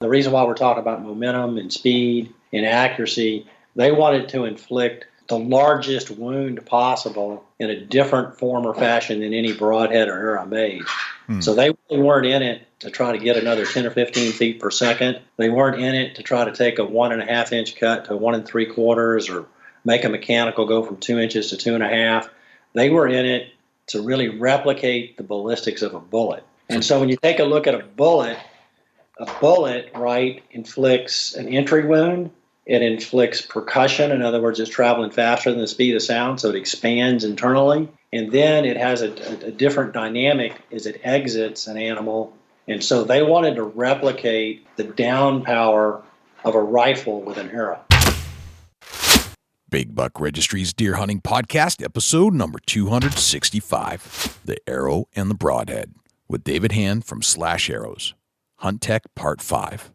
The reason why we're talking about momentum and speed and accuracy, they wanted to inflict the largest wound possible in a different form or fashion than any broadhead or arrow made. So they really weren't in it to try to get another 10 or 15 feet per second. They weren't in it to try to take a 1.5 inch cut to 1 3/4 or make a mechanical go from 2 inches to 2.5. They were in it to really replicate the ballistics of a bullet. And so when you take a look at a bullet, right, inflicts an entry wound. It inflicts percussion. In other words, it's traveling faster than the speed of sound, so it expands internally. And then it has a different dynamic as it exits an animal. And so they wanted to replicate the down power of a rifle with an arrow. Big Buck Registry's Deer Hunting Podcast, episode number 265, The Arrow and the Broadhead, with David Hand from Slash Arrows. Hunt Tech Part 5.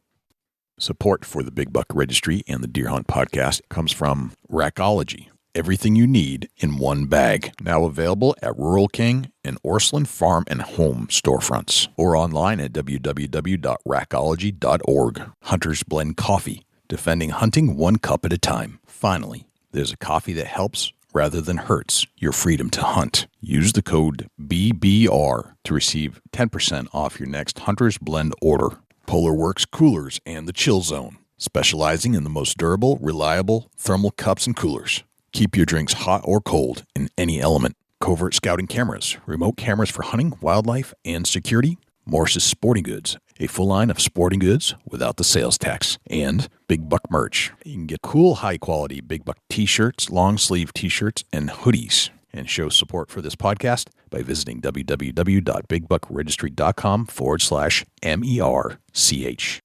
Support for the Big Buck Registry and the Deer Hunt Podcast comes from Rackology. Everything you need in one bag. Now available at Rural King and Orslin Farm and Home storefronts. Or online at www.rackology.org. Hunter's Blend Coffee. Defending hunting one cup at a time. Finally, there's a coffee that helps rather than hurts your freedom to hunt. Use the code BBR to receive 10% off your next Hunter's Blend order. Polar Works Coolers and the Chill Zone, specializing in the most durable, reliable thermal cups and coolers. Keep your drinks hot or cold in any element. Covert Scouting Cameras, remote cameras for hunting, wildlife, and security. Morse's Sporting Goods, a full line of sporting goods without the sales tax. And Big Buck merch. You can get cool, high-quality Big Buck t-shirts, long-sleeve t-shirts, and hoodies. And show support for this podcast by visiting www.bigbuckregistry.com/MERCH.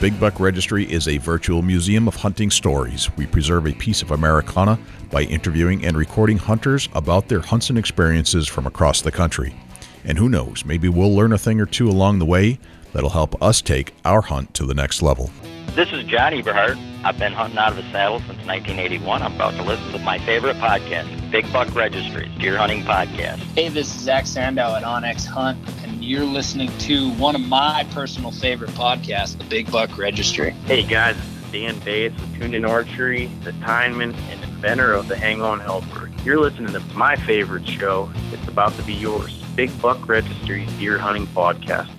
Big Buck Registry is a virtual museum of hunting stories. We preserve a piece of Americana by interviewing and recording hunters about their hunts and experiences from across the country. And who knows, maybe we'll learn a thing or two along the way that'll help us take our hunt to the next level. This is John Eberhardt. I've been hunting out of the saddle since 1981. I'm about to listen to my favorite podcast, Big Buck Registry's Deer Hunting Podcast. Hey, this is Zach Sandau at OnX Hunt, and you're listening to one of my personal favorite podcasts, the Big Buck Registry. Hey guys, this is Dan Bates with Tuned In Archery, the timeman and inventor of the Hang On Helper. You're listening to my favorite show. It's about to be yours, Big Buck Registry's Deer Hunting Podcast.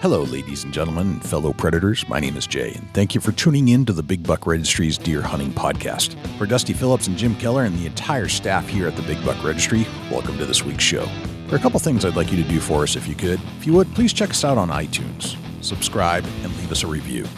Hello, ladies and gentlemen and fellow predators. My name is Jay, and thank you for tuning in to the Big Buck Registry's Deer Hunting Podcast. For Dusty Phillips and Jim Keller and the entire staff here at the Big Buck Registry, welcome to this week's show. There are a couple things I'd like you to do for us if you could. If you would, please check us out on iTunes, subscribe, and leave us a review.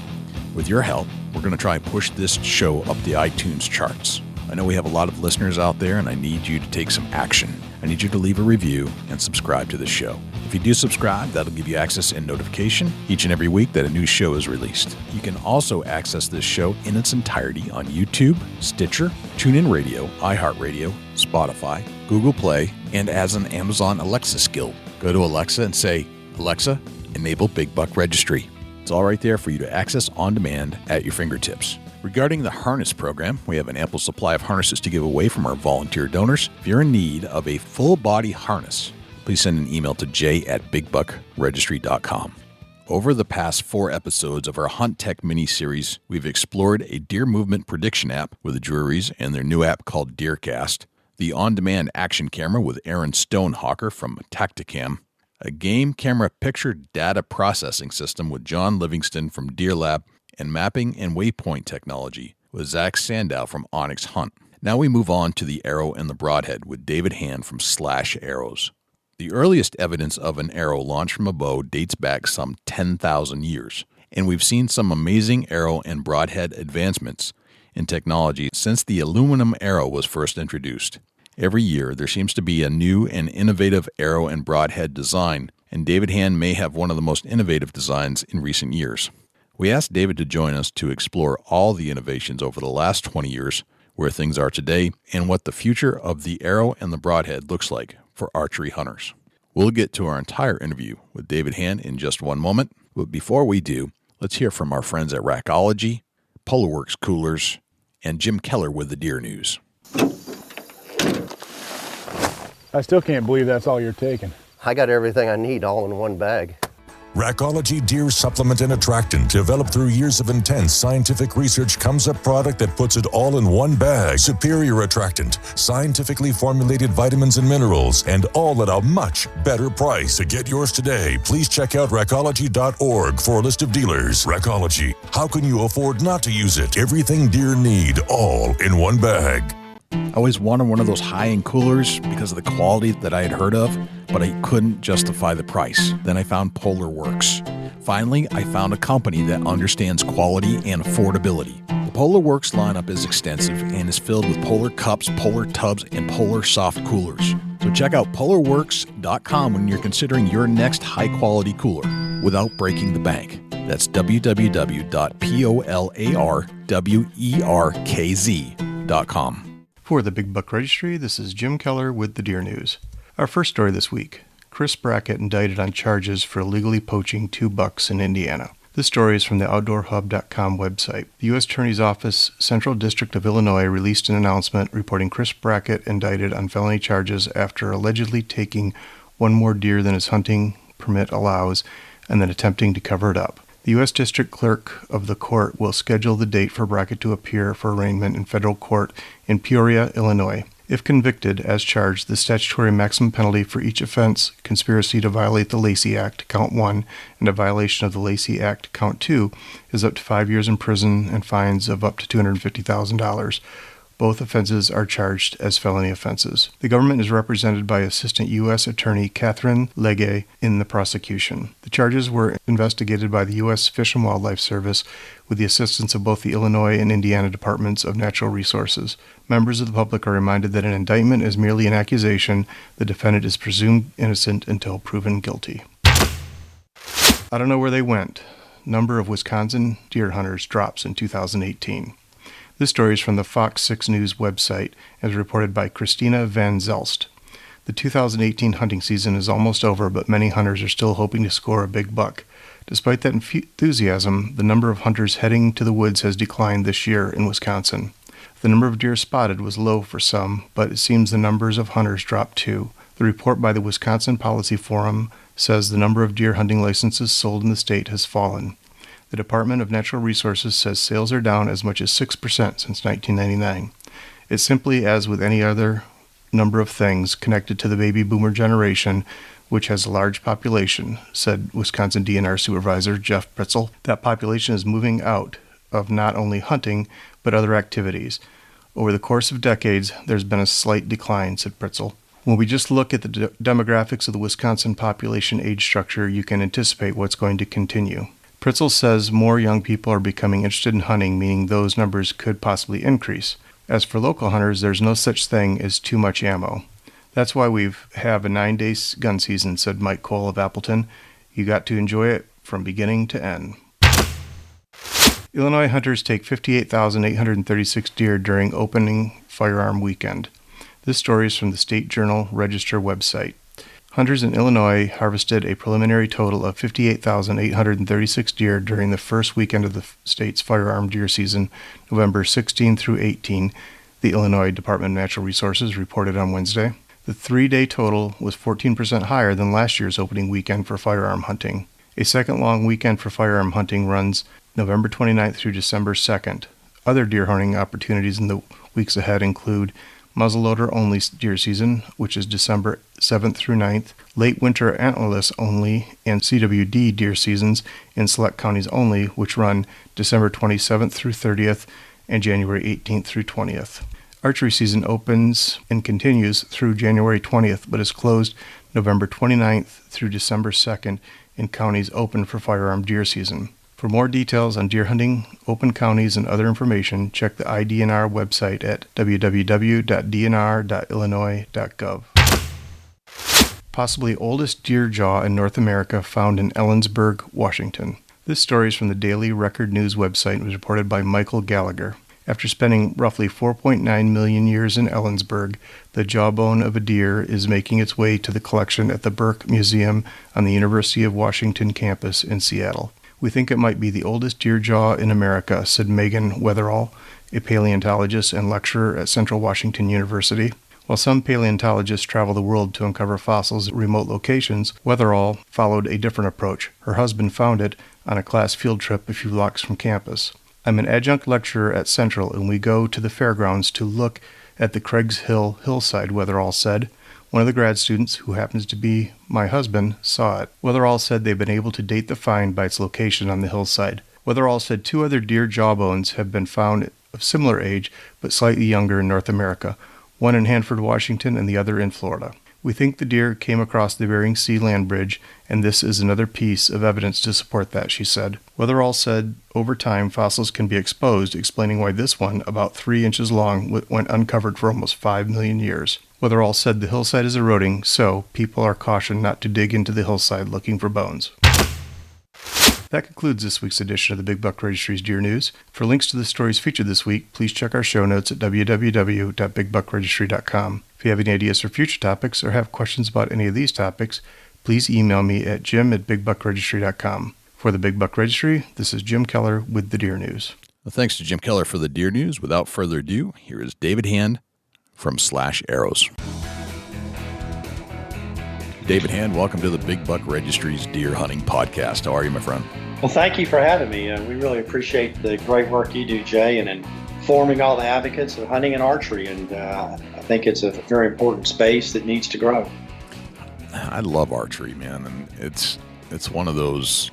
With your help, we're going to try and push this show up the iTunes charts. I know we have a lot of listeners out there, and I need you to take some action. I need you to leave a review and subscribe to the show. If you do subscribe, that'll give you access and notification each and every week that a new show is released. You can also access this show in its entirety on YouTube, Stitcher, TuneIn Radio, iHeartRadio, Spotify, Google Play, and as an Amazon Alexa skill. Go to Alexa and say, Alexa, enable Big Buck Registry. It's all right there for you to access on demand at your fingertips. Regarding the harness program, we have an ample supply of harnesses to give away from our volunteer donors. If you're in need of a full-body harness, please send an email to jay@bigbuckregistry.com. Over the past 4 episodes of our Hunt Tech mini-series, we've explored a deer movement prediction app with the Drury's and their new app called Deercast, the on-demand action camera with Aaron Stonehocker from Tactacam, a game camera picture data processing system with Jon Livingston from DeerLab, and mapping and waypoint technology with Zach Sandau from OnX Hunt. Now we move on to the arrow and the broadhead with David Hand from Slash Arrows. The earliest evidence of an arrow launched from a bow dates back some 10,000 years, and we've seen some amazing arrow and broadhead advancements in technology since the aluminum arrow was first introduced. Every year, there seems to be a new and innovative arrow and broadhead design, and David Hand may have one of the most innovative designs in recent years. We asked David to join us to explore all the innovations over the last 20 years, where things are today, and what the future of the arrow and the broadhead looks like for archery hunters. We'll get to our entire interview with David Hand in just one moment, but before we do, let's hear from our friends at Rackology, Polarworks Coolers, and Jim Keller with the Deer News. I still can't believe that's all you're taking. I got everything I need all in one bag. Rackology Deer Supplement and Attractant, developed through years of intense scientific research, comes a product that puts it all in one bag. Superior attractant, scientifically formulated vitamins and minerals, and all at a much better price. To get yours today, please check out rackology.org for a list of dealers. Rackology, how can you afford not to use it? Everything deer need, all in one bag. I always wanted one of those high-end coolers because of the quality that I had heard of, but I couldn't justify the price. Then I found Polarworks. Finally, I found a company that understands quality and affordability. The Polarworks lineup is extensive and is filled with Polar Cups, Polar Tubs, and Polar Soft Coolers. So check out Polarworks.com when you're considering your next high-quality cooler without breaking the bank. That's www.polarwerkz.com. For the Big Buck Registry, this is Jim Keller with the Deer News. Our first story this week, Chris Brackett indicted on charges for illegally poaching 2 bucks in Indiana. This story is from the OutdoorHub.com website. The U.S. Attorney's Office, Central District of Illinois, released an announcement reporting Chris Brackett indicted on felony charges after allegedly taking one more deer than his hunting permit allows and then attempting to cover it up. The U.S. District Clerk of the court will schedule the date for Brackett to appear for arraignment in federal court in Peoria, Illinois. If convicted, as charged, the statutory maximum penalty for each offense, conspiracy to violate the Lacey Act, count 1, and a violation of the Lacey Act, count 2, is up to 5 years in prison and fines of up to $250,000. Both offenses are charged as felony offenses. The government is represented by Assistant U.S. Attorney Catherine Legge in the prosecution. The charges were investigated by the U.S. Fish and Wildlife Service with the assistance of both the Illinois and Indiana Departments of Natural Resources. Members of the public are reminded that an indictment is merely an accusation. The defendant is presumed innocent until proven guilty. I don't know where they went. Number of Wisconsin deer hunters drops in 2018. This story is from the Fox 6 News website, as reported by Christina Van Zelst. The 2018 hunting season is almost over, but many hunters are still hoping to score a big buck. Despite that enthusiasm, the number of hunters heading to the woods has declined this year in Wisconsin. The number of deer spotted was low for some, but it seems the numbers of hunters dropped too. The report by the Wisconsin Policy Forum says the number of deer hunting licenses sold in the state has fallen. The Department of Natural Resources says sales are down as much as 6% since 1999. It's simply as with any other number of things connected to the baby boomer generation, which has a large population, said Wisconsin DNR Supervisor Jeff Pritzel. That population is moving out of not only hunting, but other activities. Over the course of decades, there's been a slight decline, said Pritzel. When we just look at the demographics of the Wisconsin population age structure, you can anticipate what's going to continue. Pritzel says more young people are becoming interested in hunting, meaning those numbers could possibly increase. As for local hunters, there's no such thing as too much ammo. That's why we have a 9-day gun season, said Mike Cole of Appleton. You got to enjoy it from beginning to end. Illinois hunters take 58,836 deer during opening firearm weekend. This story is from the State Journal Register website. Hunters in Illinois harvested a preliminary total of 58,836 deer during the first weekend of the state's firearm deer season, November 16 through 18, the Illinois Department of Natural Resources reported on Wednesday. The 3-day total was 14% higher than last year's opening weekend for firearm hunting. A second long weekend for firearm hunting runs November 29th through December 2nd. Other deer hunting opportunities in the weeks ahead include muzzleloader-only deer season, which is December 7th through 9th, late winter antlerless only, and CWD deer seasons in select counties only, which run December 27th through 30th and January 18th through 20th. Archery season opens and continues through January 20th, but is closed November 29th through December 2nd in counties open for firearm deer season. For more details on deer hunting, open counties, and other information, check the IDNR website at www.dnr.illinois.gov. Possibly oldest deer jaw in North America found in Ellensburg, Washington. This story is from the Daily Record News website and was reported by Michael Gallagher. After spending roughly 4.9 million years in Ellensburg, the jawbone of a deer is making its way to the collection at the Burke Museum on the University of Washington campus in Seattle. We think it might be the oldest deer jaw in America, said Megan Weatherall, a paleontologist and lecturer at Central Washington University. While some paleontologists travel the world to uncover fossils at remote locations, Weatherall followed a different approach. Her husband found it on a class field trip a few blocks from campus. I'm an adjunct lecturer at Central, and we go to the fairgrounds to look at the Craigs Hill hillside, Weatherall said. One of the grad students, who happens to be my husband, saw it. Weatherall said they've been able to date the find by its location on the hillside. Weatherall said 2 other deer jawbones have been found of similar age, but slightly younger in North America, one in Hanford, Washington, and the other in Florida. We think the deer came across the Bering Sea land bridge, and this is another piece of evidence to support that, she said. Weatherall said over time fossils can be exposed, explaining why this one, about 3 inches long, went uncovered for almost 5 million years. Weatherall said the hillside is eroding, so people are cautioned not to dig into the hillside looking for bones. That concludes this week's edition of the Big Buck Registry's Deer News. For links to the stories featured this week, please check our show notes at www.bigbuckregistry.com. If you have any ideas for future topics or have questions about any of these topics, please email me at jim@bigbuckregistry.com. For the Big Buck Registry, this is Jim Keller with the Deer News. Well, thanks to Jim Keller for the Deer News. Without further ado, here is David Hand from Slash Arrows. David Hand, welcome to the Big Buck Registry's Deer Hunting Podcast. How are you, my friend? Well, thank you for having me. We really appreciate the great work you do, Jay, and informing all the advocates of hunting and archery. And I think it's a very important space that needs to grow. I love archery, man, and it's one of those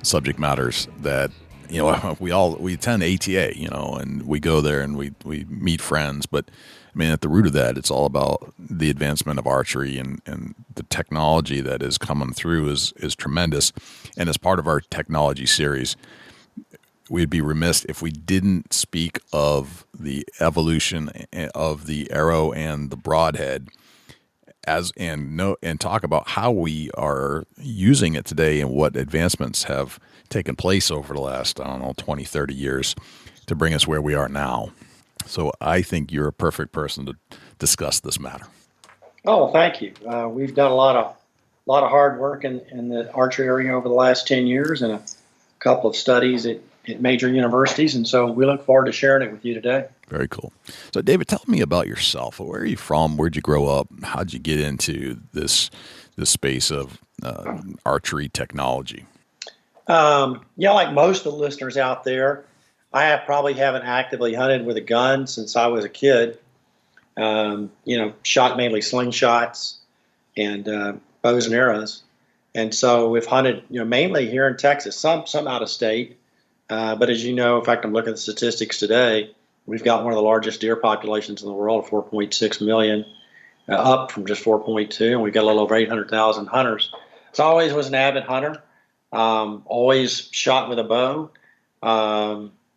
subject matters that, you know, we attend ATA, you know, and we go there and we meet friends, but I mean, at the root of that, it's all about the advancement of archery, and the technology that is coming through is tremendous. And as part of our technology series, we'd be remiss if we didn't speak of the evolution of the arrow and the broadhead, and talk about how we are using it today and what advancements have taken place over the last, 20, 30 years to bring us where we are now. So I think you're a perfect person to discuss this matter. Oh, thank you. We've done a lot of hard work in the archery area over the last 10 years and a couple of studies at major universities, and so we look forward to sharing it with you today. Very cool. So, David, tell me about yourself. Where are you from? Where'd you grow up? How'd you get into this space of archery technology? Like most of the listeners out there, I probably haven't actively hunted with a gun since I was a kid. Shot mainly slingshots and bows and arrows. And so we've hunted, mainly here in Texas, some out of state. But as you know, in fact, I'm looking at the statistics today, we've got one of the largest deer populations in the world, 4.6 million, up from just 4.2, and we've got a little over 800,000 hunters. So I always was an avid hunter, always shot with a bow.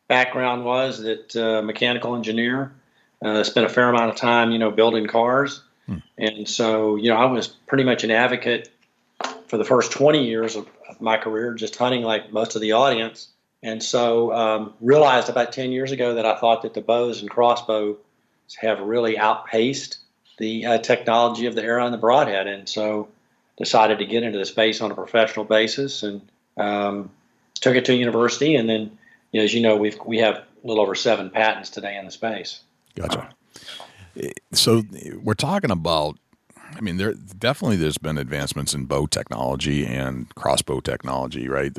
Background was that mechanical engineer, spent a fair amount of time, building cars. And so, I was pretty much an advocate for the first 20 years of my career, just hunting like most of the audience. And so realized about 10 years ago that I thought that the bows and crossbows have really outpaced the technology of the arrow and the broadhead. And so decided to get into the space on a professional basis and took it to university. And then, as you know, we have a little over 7 patents today in the space. Gotcha. So we're talking about, there's been advancements in bow technology and crossbow technology, right?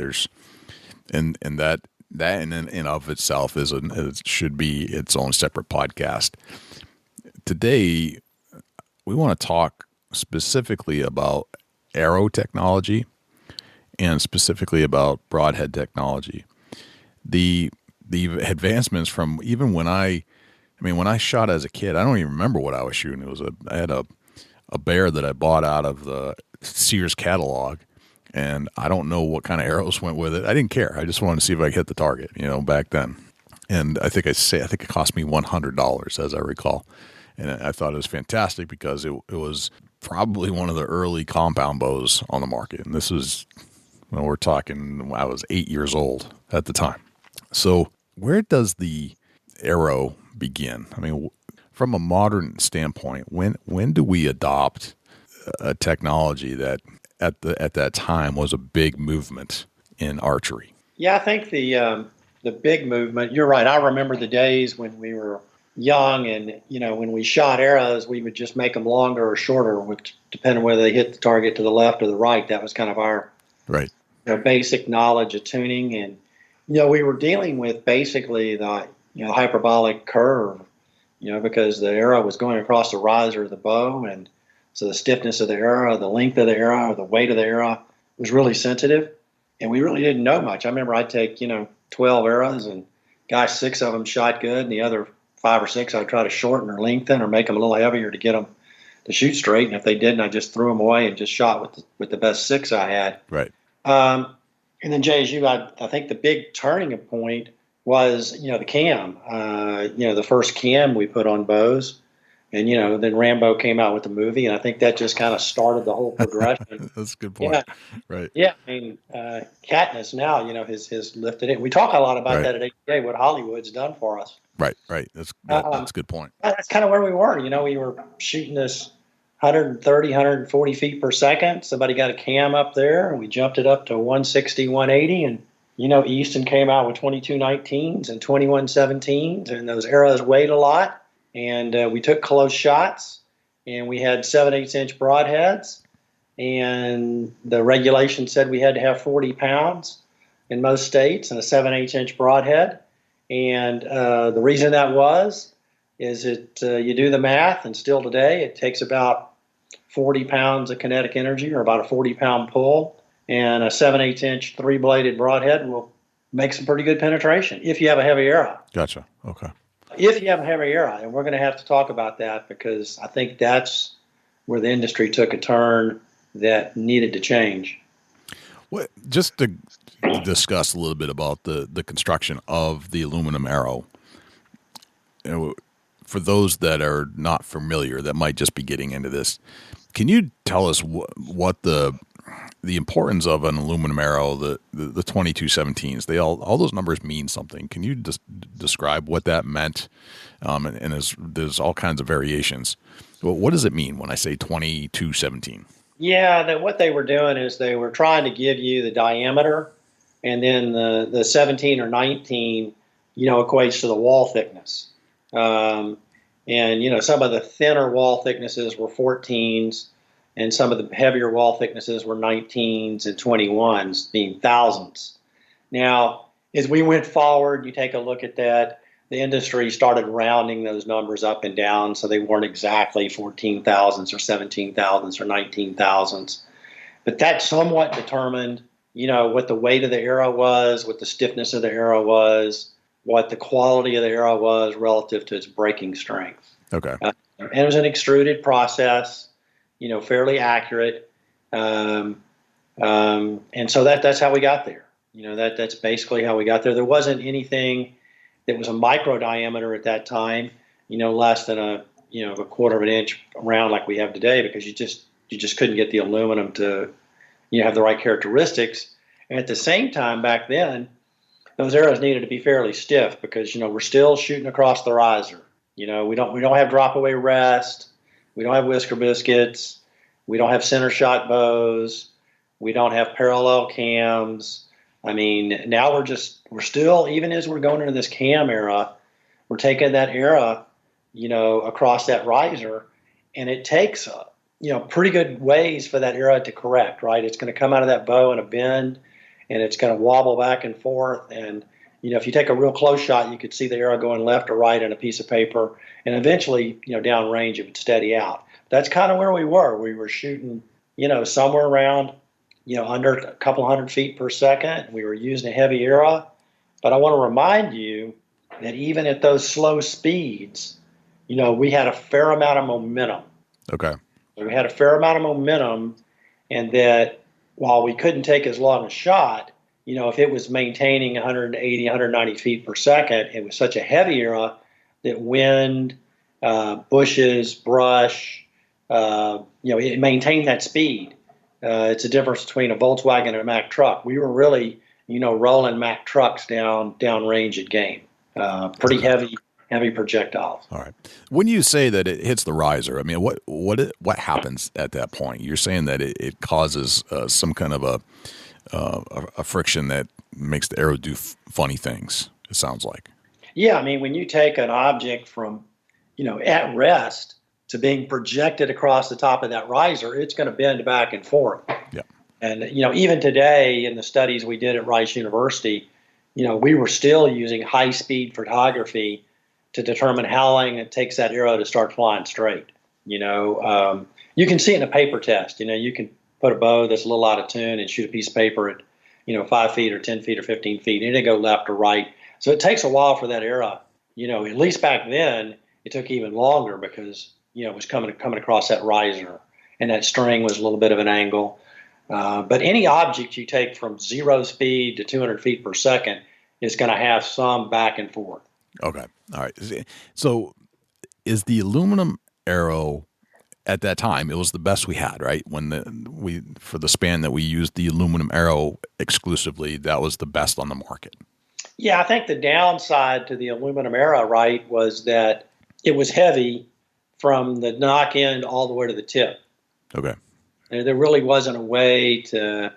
And that in and of itself it should be its own separate podcast. Today, we want to talk specifically about arrow technology and specifically about broadhead technology. The advancements from even when I shot as a kid, I don't even remember what I was shooting. I had a bear that I bought out of the Sears catalog, and I don't know what kind of arrows went with it. I didn't care. I just wanted to see if I could hit the target, back then. And I think it cost me $100, as I recall. And I thought it was fantastic because it was probably one of the early compound bows on the market. And this was Well, we're talking, I was 8 years old at the time. So where does the arrow begin? I mean, from a modern standpoint, when do we adopt a technology that at that time was a big movement in archery? Yeah, I think the big movement, you're right. I remember the days when we were young and, when we shot arrows, we would just make them longer or shorter, which depending on whether they hit the target to the left or the right. That was kind of our right. Basic knowledge of tuning. And, we were dealing with basically the hyperbolic curve, because the arrow was going across the riser of the bow. And so the stiffness of the arrow, the length of the arrow, the weight of the arrow was really sensitive. And we really didn't know much. I remember I'd take, 12 arrows and, 6 of them shot good. And the other 5 or 6, I'd try to shorten or lengthen or make them a little heavier to get them to shoot straight. And if they didn't, I just threw them away and just shot with the best 6 I had. Right. And then, Jay, as I think the big turning point was, the cam, the first cam we put on bows. And, then Rambo came out with the movie, and I think that just kind of started the whole progression. That's a good point. Yeah. Right. Yeah. I mean, Katniss now, has lifted it. We talk a lot about that at ATA, what Hollywood's done for us. Right. That's a good point. That's kind of where we were. We were shooting this 130, 140 feet per second. Somebody got a cam up there, and we jumped it up to 160, 180. And, Easton came out with 22-19s and 21-17s, and those arrows weighed a lot. And we took close shots, and we had 7/8-inch broadheads. And the regulation said we had to have 40 pounds in most states and a 7/8-inch broadhead. And the reason that is you do the math, and still today it takes about 40 pounds of kinetic energy, or about a 40-pound pull, and a 7/8-inch 3-bladed broadhead will make some pretty good penetration if you have a heavy arrow. Gotcha. Okay. If you have a heavy arrow, and we're going to have to talk about that because I think that's where the industry took a turn that needed to change. Well, just to discuss a little bit about the construction of the aluminum arrow. For those that are not familiar, that might just be getting into this, can you tell us what the importance of an aluminum arrow, the 22-17s, all those numbers mean something. Can you just describe what that meant? And there's all kinds of variations. Well, what does it mean when I say 22-17? Yeah, what they were doing is they were trying to give you the diameter, and then the 17 or 19, equates to the wall thickness. And some of the thinner wall thicknesses were 14s, and some of the heavier wall thicknesses were 19s and 21s, being thousandths. Now, as we went forward, you take a look at that, the industry started rounding those numbers up and down, so they weren't exactly 14 thousandths or 17 thousandths or 19 thousandths. But that somewhat determined, what the weight of the arrow was, what the stiffness of the arrow was, what the quality of the arrow was relative to its breaking strength. Okay. And it was an extruded process, fairly accurate. And so that's how we got there. That's basically how we got there. There wasn't anything that was a micro diameter at that time, less than a quarter of an inch round like we have today, because you just couldn't get the aluminum to, have the right characteristics. And at the same time back then, those arrows needed to be fairly stiff because, we're still shooting across the riser. We don't have drop away rest. We don't have whisker biscuits. We don't have center shot bows. We don't have parallel cams. I mean, now we're still, even as we're going into this cam era, we're taking that era, across that riser, and it takes, pretty good ways for that arrow to correct, right? It's going to come out of that bow in a bend, and it's going to wobble back and forth. And, if you take a real close shot, you could see the arrow going left or right on a piece of paper, and eventually, downrange it would steady out. That's kind of where we were. We were shooting, somewhere around, under a couple hundred feet per second. We were using a heavy arrow. But I want to remind you that even at those slow speeds, we had a fair amount of momentum. Okay. We had a fair amount of momentum, and that while we couldn't take as long a shot, if it was maintaining 180, 190 feet per second, it was such a heavy arrow that wind, bushes, brush, it maintained that speed. It's a difference between a Volkswagen and a Mack truck. We were really, rolling Mack trucks down range at game. Pretty heavy projectiles. All right. When you say that it hits the riser, I mean, what happens at that point? You're saying that it causes some kind of a friction that makes the arrow do funny things. It sounds like. Yeah, I mean, when you take an object from, at rest to being projected across the top of that riser, it's going to bend back and forth. Yeah. And even today in the studies we did at Rice University, we were still using high-speed photography to determine how long it takes that arrow to start flying straight. You can see it in a paper test. You can put a bow that's a little out of tune and shoot a piece of paper at, 5 feet or 10 feet or 15 feet, and it go left or right. So it takes a while for that arrow. At least back then, it took even longer because, it was coming across that riser, and that string was a little bit of an angle. But any object you take from 0 speed to 200 feet per second is going to have some back and forth. Okay. All right. So is the aluminum arrow at that time, it was the best we had, right? For the span that we used the aluminum arrow exclusively, that was the best on the market. Yeah, I think the downside to the aluminum arrow, right, was that it was heavy from the knock end all the way to the tip. Okay. And there really wasn't a way to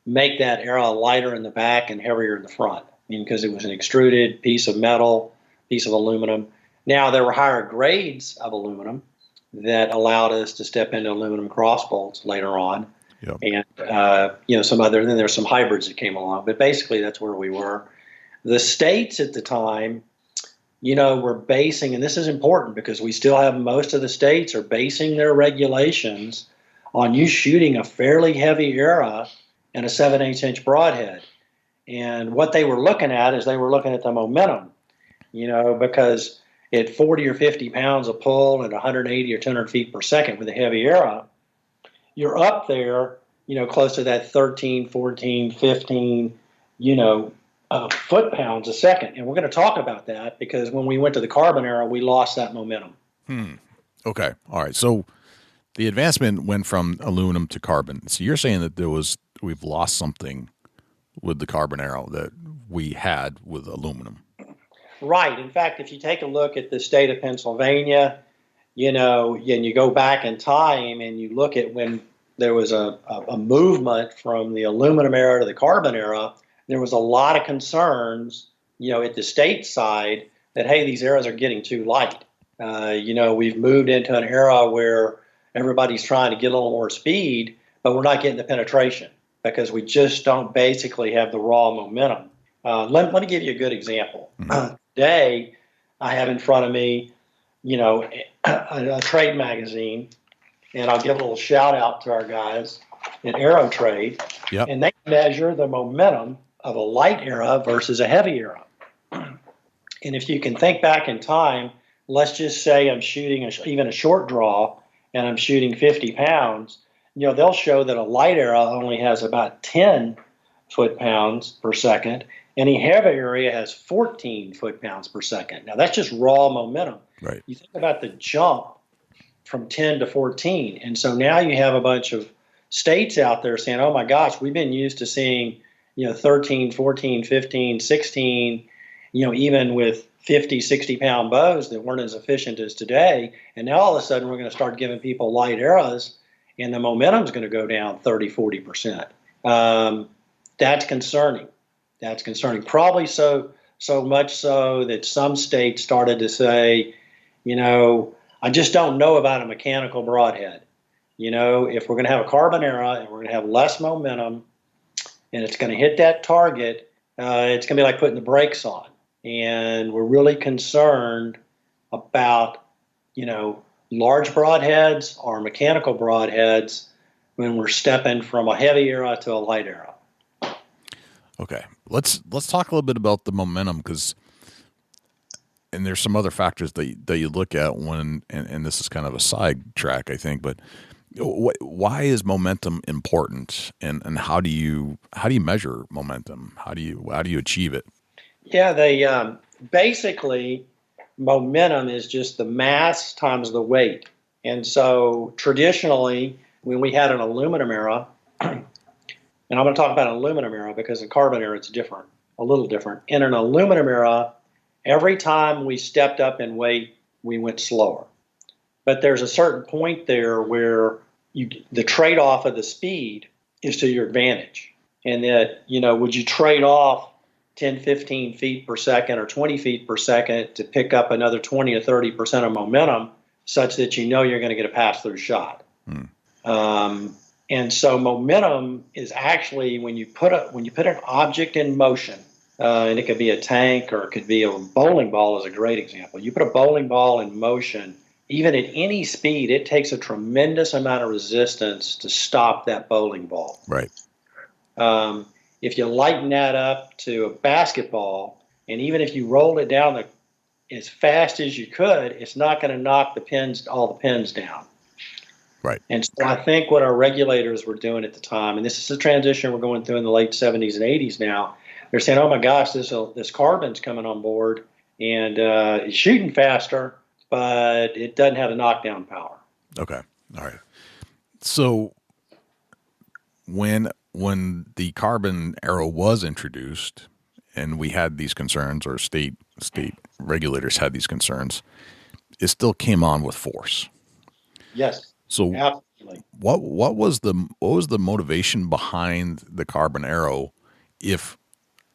make that arrow lighter in the back and heavier in the front. Because it was an extruded piece of metal, piece of aluminum. Now, there were higher grades of aluminum that allowed us to step into aluminum crossbolts later on. Yep. And, then there's some hybrids that came along. But basically, that's where we were. The states at the time, were basing, and this is important because we still have most of the states are basing their regulations on you shooting a fairly heavy arrow and a 7/8 inch broadhead. And what they were looking at is they were looking at the momentum, because at 40 or 50 pounds of pull at 180 or 200 feet per second with a heavy arrow, you're up there, close to that 13, 14, 15, foot-pounds a second. And we're going to talk about that because when we went to the carbon arrow, we lost that momentum. Okay. All right. So the advancement went from aluminum to carbon. So you're saying that we've lost something with the carbon arrow that we had with aluminum. Right. In fact, if you take a look at the state of Pennsylvania, and you go back in time and you look at when there was a movement from the aluminum era to the carbon era, there was a lot of concerns, at the state side that, hey, these arrows are getting too light. We've moved into an era where everybody's trying to get a little more speed, but we're not getting the penetration because we just don't basically have the raw momentum. Let me give you a good example. Mm-hmm. Today, I have in front of me, a trade magazine, and I'll give a little shout out to our guys at Arrow Trade. Yep. And they measure the momentum of a light arrow versus a heavy arrow. And if you can think back in time, let's just say I'm shooting even a short draw and I'm shooting 50 pounds, they'll show that a light arrow only has about 10 foot-pounds per second, and a heavy area has 14 foot-pounds per second. Now, that's just raw momentum. Right. You think about the jump from 10 to 14. And so now you have a bunch of states out there saying, oh, my gosh, we've been used to seeing, 13, 14, 15, 16, even with 50, 60-pound bows that weren't as efficient as today. And now all of a sudden we're going to start giving people light arrows, and the momentum's going to go down 30, 40%. That's concerning. That's concerning. Probably so much so that some states started to say, I just don't know about a mechanical broadhead. If we're going to have a carbon arrow and we're going to have less momentum and it's going to hit that target, it's going to be like putting the brakes on. And we're really concerned about, large broadheads or mechanical broadheads when we're stepping from a heavy arrow to a light arrow. Okay, let's talk a little bit about the momentum and there's some other factors that you look at when, and this is kind of a sidetrack, I think, but why is momentum important, and how do you measure momentum? How do you achieve it? Yeah, basically momentum is just the mass times the weight. And so traditionally, when we had an aluminum arrow, and I'm going to talk about an aluminum arrow because in carbon arrow it's different, a little different. In an aluminum arrow, every time we stepped up in weight, we went slower. But there's a certain point there where the trade-off of the speed is to your advantage. And that, would you trade off 10, 15 feet per second or 20 feet per second to pick up another 20 or 30% of momentum such that you're going to get a pass-through shot? And so momentum is actually when you put an object in motion, and it could be a tank or it could be a bowling ball is a great example. You put a bowling ball in motion, even at any speed, it takes a tremendous amount of resistance to stop that bowling ball. Right. If you lighten that up to a basketball, and even if you roll it down as fast as you could, it's not going to knock all the pins down. Right. And so I think what our regulators were doing at the time, and this is the transition we're going through in the late 70s and 80s now, they're saying, oh my gosh, this carbon's coming on board, and it's shooting faster, but it doesn't have the knockdown power. Okay. All right. So when the carbon arrow was introduced and we had these concerns, or state regulators had these concerns, it still came on with force. Yes. So absolutely. What was the motivation behind the carbon arrow if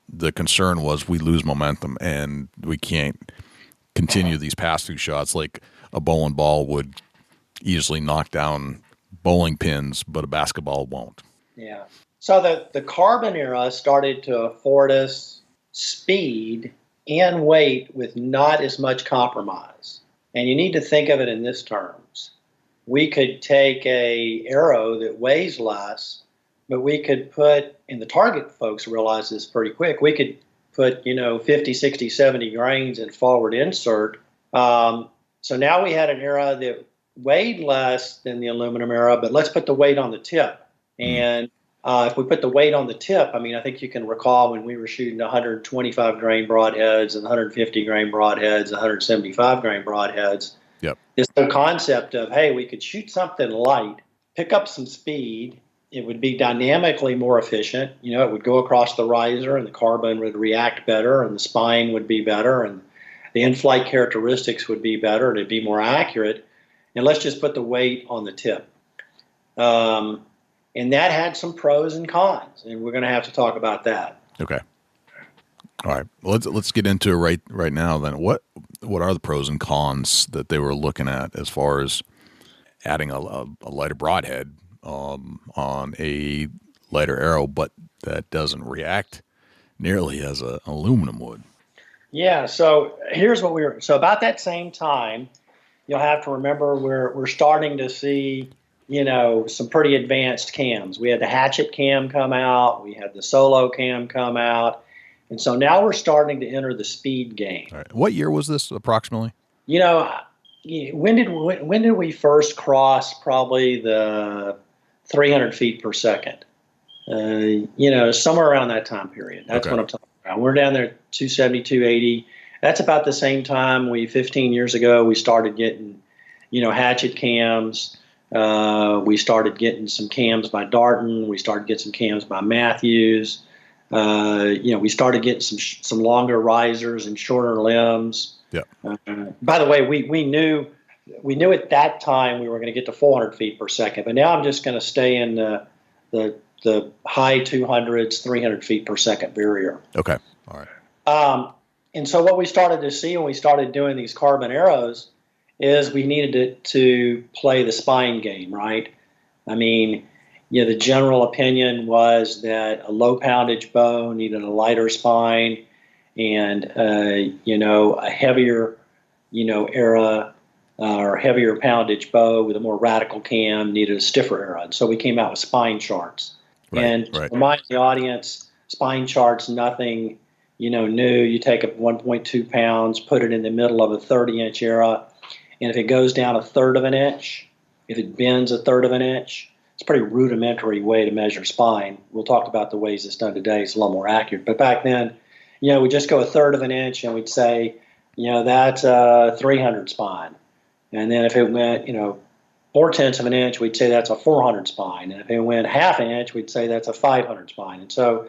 the concern was we lose momentum and we can't continue these pass-through shots like a bowling ball would easily knock down bowling pins, but a basketball won't? Yeah. So the carbon era started to afford us speed and weight with not as much compromise. And you need to think of it in this terms. We could take a arrow that weighs less, but we could put, and the target folks realize this pretty quick, we could put, 50, 60, 70 grains in forward insert. So now we had an arrow that weighed less than the aluminum arrow, but let's put the weight on the tip. And if we put the weight on the tip, I think you can recall when we were shooting 125 grain broadheads and 150 grain broadheads, 175 grain broadheads. Yep. This whole concept of, hey, we could shoot something light, pick up some speed. It would be dynamically more efficient. It would go across the riser and the carbon would react better and the spine would be better and the in-flight characteristics would be better and it'd be more accurate. And let's just put the weight on the tip. And that had some pros and cons, and we're going to have to talk about that. Okay. All right. Well, let's get into it right now then. What are the pros and cons that they were looking at as far as adding a lighter broadhead on a lighter arrow, but that doesn't react nearly as an aluminum would? Yeah. So here's what so about that same time, you'll have to remember we're starting to see some pretty advanced cams. We had the hatchet cam come out. We had the solo cam come out. And so now we're starting to enter the speed game. All right. What year was this approximately? When did we first cross probably the 300 feet per second? Somewhere around that time period. That's what I'm talking about. We're down there 270, 280. That's about the same time 15 years ago, we started getting, hatchet cams. We started getting some cams by Darton. We started getting some cams by Matthews. We started getting some longer risers and shorter limbs. Yeah. By the way, we knew at that time we were going to get to 400 feet per second, but now I'm just going to stay in the high 200s, 300 feet per second barrier. Okay. All right. And so what we started to see when we started doing these carbon arrows is we needed to play the spine game, right? The general opinion was that a low poundage bow needed a lighter spine, and a heavier, arrow or heavier poundage bow with a more radical cam needed a stiffer arrow. And so we came out with spine charts. To remind the audience, spine charts, nothing, new. You take a 1.2 pounds, put it in the middle of a 30-inch arrow, and if it goes down a third of an inch, if it bends a third of an inch, it's a pretty rudimentary way to measure spine. We'll talk about the ways it's done today. It's a lot more accurate. But back then, we'd just go a third of an inch and we'd say, that's a 300 spine. And then if it went, 4/10 of an inch, we'd say that's a 400 spine. And if it went half an inch, we'd say that's a 500 spine. And so,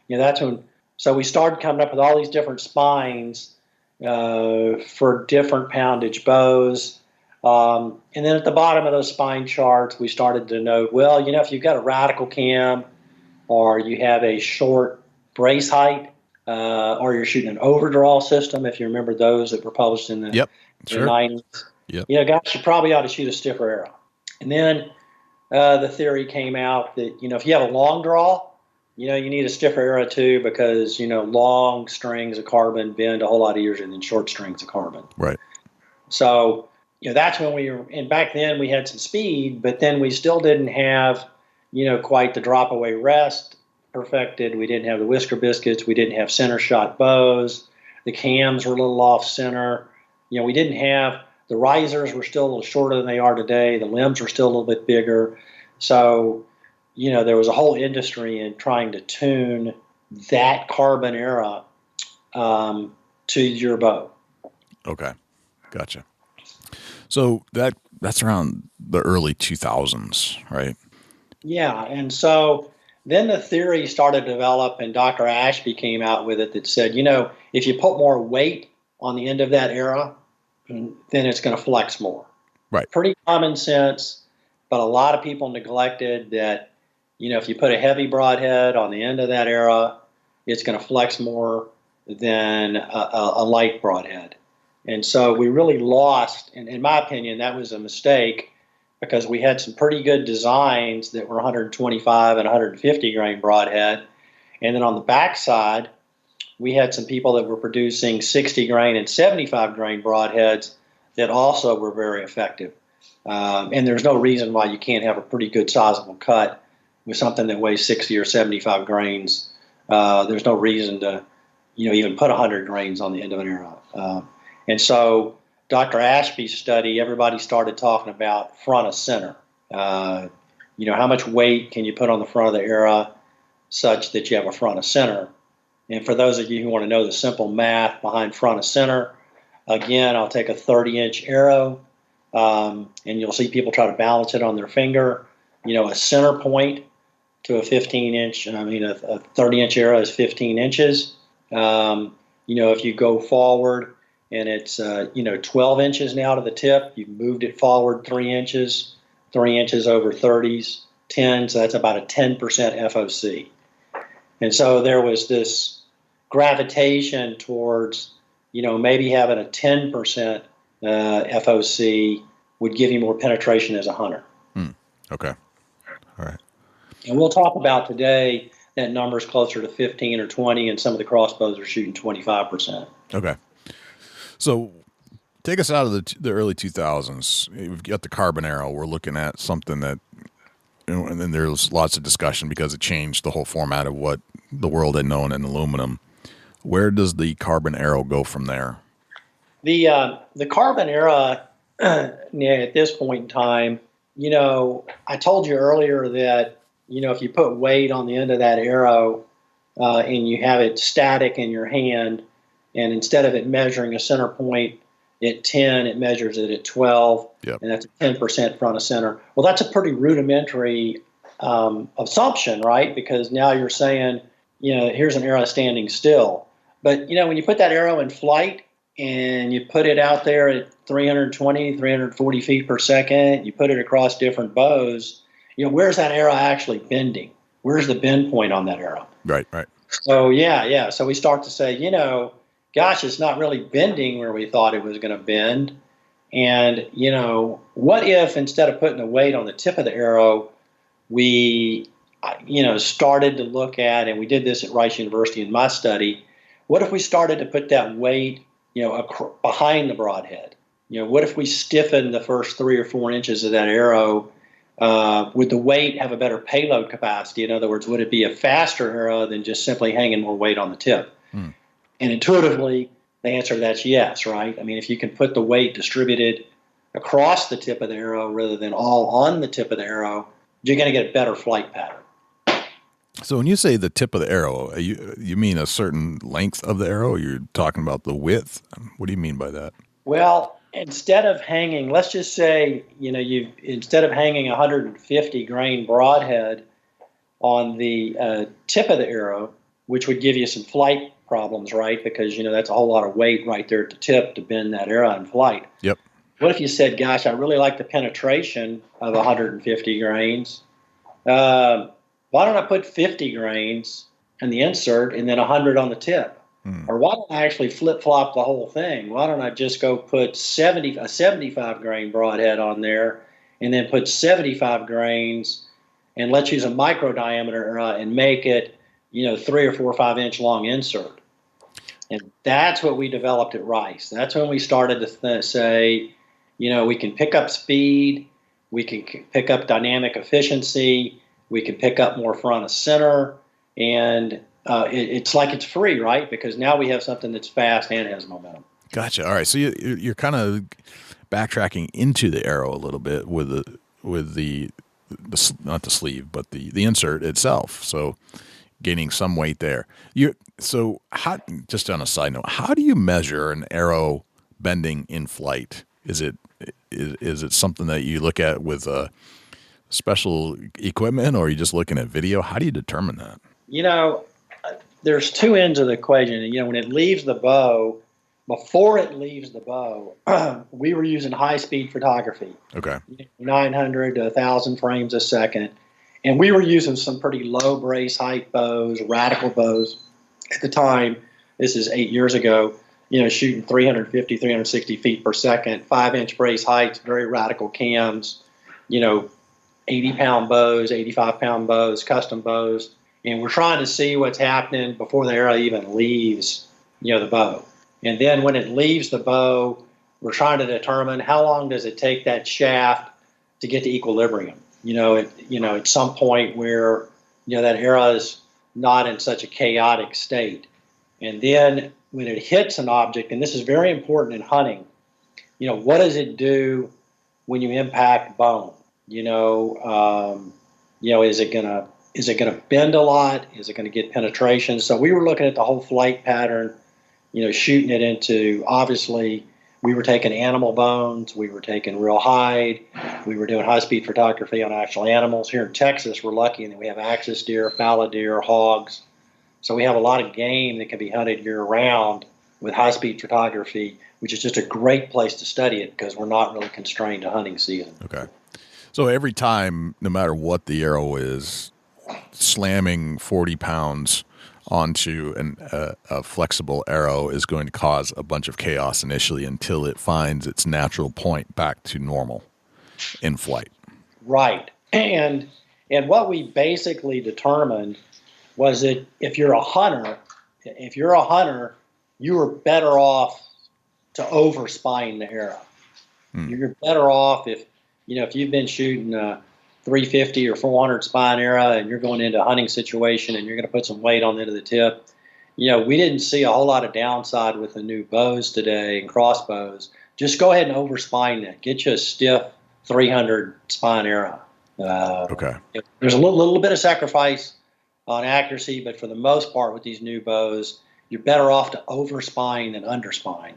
that's when, so we started coming up with all these different spines for different poundage bows. And then at the bottom of those spine charts, we started to note, well, if you've got a radical cam, or you have a short brace height, or you're shooting an overdraw system, if you remember those that were published in the, the 90s, gosh, you probably ought to shoot a stiffer arrow. And then the theory came out that, if you have a long draw, you need a stiffer arrow too, because, long strings of carbon bend a whole lot easier than short strings of carbon. Right. So, that's when we were, and back then we had some speed, but then we still didn't have, quite the drop away rest perfected. We didn't have the whisker biscuits. We didn't have center shot bows. The cams were a little off center. We didn't have, the risers were still a little shorter than they are today. The limbs were still a little bit bigger. So, there was a whole industry in trying to tune that carbon era to your bow. Okay. Gotcha. So that's around the early 2000s, right? Yeah. And so then the theory started to develop, and Dr. Ashby came out with it that said, if you put more weight on the end of that arrow, then it's going to flex more. Right. Pretty common sense, but a lot of people neglected that, if you put a heavy broadhead on the end of that arrow, it's going to flex more than a light broadhead. And so we really lost, and in my opinion, that was a mistake, because we had some pretty good designs that were 125 and 150 grain broadhead. And then on the backside, we had some people that were producing 60 grain and 75 grain broadheads that also were very effective. And there's no reason why you can't have a pretty good sizable cut with something that weighs 60 or 75 grains. There's no reason to, even put 100 grains on the end of an arrow. And so Dr. Ashby's study, everybody started talking about front of center. How much weight can you put on the front of the arrow such that you have a front of center? And for those of you who want to know the simple math behind front of center, again, I'll take a 30-inch arrow, and you'll see people try to balance it on their finger. A center point to a 15-inch, a 30-inch arrow is 15 inches. If you go forward, and it's 12 inches now to the tip, you've moved it forward 3 inches over 30s, 10, so that's about a 10% FOC. And so there was this gravitation towards, maybe having a 10% FOC would give you more penetration as a hunter. Okay. All right. And we'll talk about today that number is closer to 15 or 20, and some of the crossbows are shooting 25%. Okay. So take us out of the early 2000s. We've got the carbon arrow. We're looking at something that, and then there's lots of discussion because it changed the whole format of what the world had known in aluminum. Where does the carbon arrow go from there? The carbon arrow, at this point in time, I told you earlier that, if you put weight on the end of that arrow and you have it static in your hand, and instead of it measuring a center point at 10, it measures it at 12, and that's a 10% front of center. Well, that's a pretty rudimentary assumption, right? Because now you're saying, here's an arrow standing still. But, when you put that arrow in flight and you put it out there at 320, 340 feet per second, you put it across different bows, where's that arrow actually bending? Where's the bend point on that arrow? Right. So, So we start to say, gosh, it's not really bending where we thought it was going to bend. And, what if instead of putting the weight on the tip of the arrow, we, started to look at, and we did this at Rice University in my study, what if we started to put that weight, behind the broadhead? What if we stiffened the first 3 or 4 inches of that arrow? Would the weight have a better payload capacity? In other words, would it be a faster arrow than just simply hanging more weight on the tip? And intuitively, the answer to that's yes, right? I mean, if you can put the weight distributed across the tip of the arrow rather than all on the tip of the arrow, you're going to get a better flight pattern. So when you say the tip of the arrow, you mean a certain length of the arrow? Or you're talking about the width? What do you mean by that? Well, instead of hanging, let's just say, instead of hanging 150 grain broadhead on the tip of the arrow, which would give you some flight problems, right? Because, that's a whole lot of weight right there at the tip to bend that arrow in flight. Yep. What if you said, gosh, I really like the penetration of 150 grains. Why don't I put 50 grains in the insert and then 100 on the tip? Or why don't I actually flip-flop the whole thing? Why don't I just go put a 75 grain broadhead on there and then put 75 grains, and let's use a micro diameter and make it, 3 or 4 or 5 inch long insert. And that's what we developed at Rice. That's when we started to say, we can pick up speed, we can pick up dynamic efficiency, we can pick up more front of center, and it's like it's free, right? Because now we have something that's fast and has momentum. Gotcha. All right, so you're kind of backtracking into the arrow a little bit with the not the sleeve, but the insert itself. So gaining some weight there. Just on a side note, how do you measure an arrow bending in flight? Is it something that you look at with special equipment, or are you just looking at video? How do you determine that? There's two ends of the equation. When it leaves the bow, before it leaves the bow, we were using high-speed photography. Okay. 900 to 1,000 frames a second. And we were using some pretty low brace height bows, radical bows. At the time, this is 8 years ago, shooting 350, 360 feet per second, 5-inch brace heights, very radical cams, 80-pound bows, 85-pound bows, custom bows. And we're trying to see what's happening before the arrow even leaves, the bow. And then when it leaves the bow, we're trying to determine how long does it take that shaft to get to equilibrium. At some point where, that arrow is not in such a chaotic state. And then when it hits an object, and this is very important in hunting, what does it do when you impact bone? Is it gonna bend a lot? Is it gonna get penetration? So we were looking at the whole flight pattern, shooting it into, obviously, we were taking animal bones, we were taking real hide, we were doing high-speed photography on actual animals. Here in Texas, we're lucky that we have axis deer, fallow deer, hogs. So we have a lot of game that can be hunted year-round with high-speed photography, which is just a great place to study it because we're not really constrained to hunting season. Okay. So every time, no matter what the arrow is, slamming 40 pounds onto a flexible arrow is going to cause a bunch of chaos initially until it finds its natural point back to normal in flight. Right. And what we basically determined was that if you're a hunter, you are better off to overspine the arrow. You're better off if you've been shooting 350 or 400 spine arrow and you're going into a hunting situation and you're going to put some weight on the end of the tip. We didn't see a whole lot of downside with the new bows today and crossbows. Just go ahead and overspine that. Get you a stiff 300 spine arrow. Okay. There's a little bit of sacrifice on accuracy, but for the most part with these new bows, you're better off to overspine than underspine.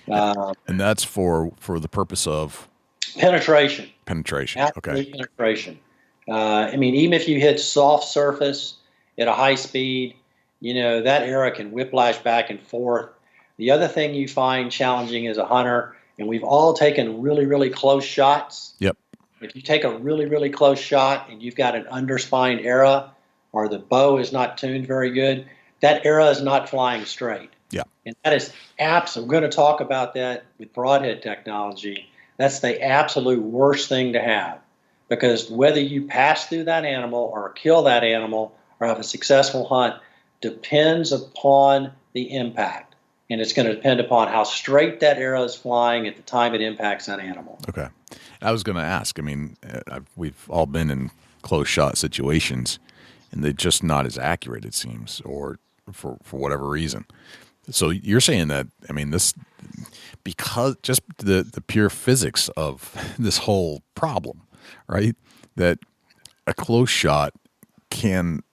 And that's for the purpose of? Penetration. Okay. Penetration. Even if you hit soft surface at a high speed, that arrow can whiplash back and forth. The other thing you find challenging as a hunter, and we've all taken really, really close shots. Yep. If you take a really, really close shot and you've got an underspined arrow or the bow is not tuned very good, that arrow is not flying straight. Yeah. And that is we're going to talk about that with broadhead technology. That's the absolute worst thing to have, because whether you pass through that animal or kill that animal or have a successful hunt depends upon the impact. And it's going to depend upon how straight that arrow is flying at the time it impacts that animal. Okay. I was going to ask, we've all been in close shot situations and they're just not as accurate, it seems, or for whatever reason. So you're saying that, this, because just the pure physics of this whole problem, right? That a close shot can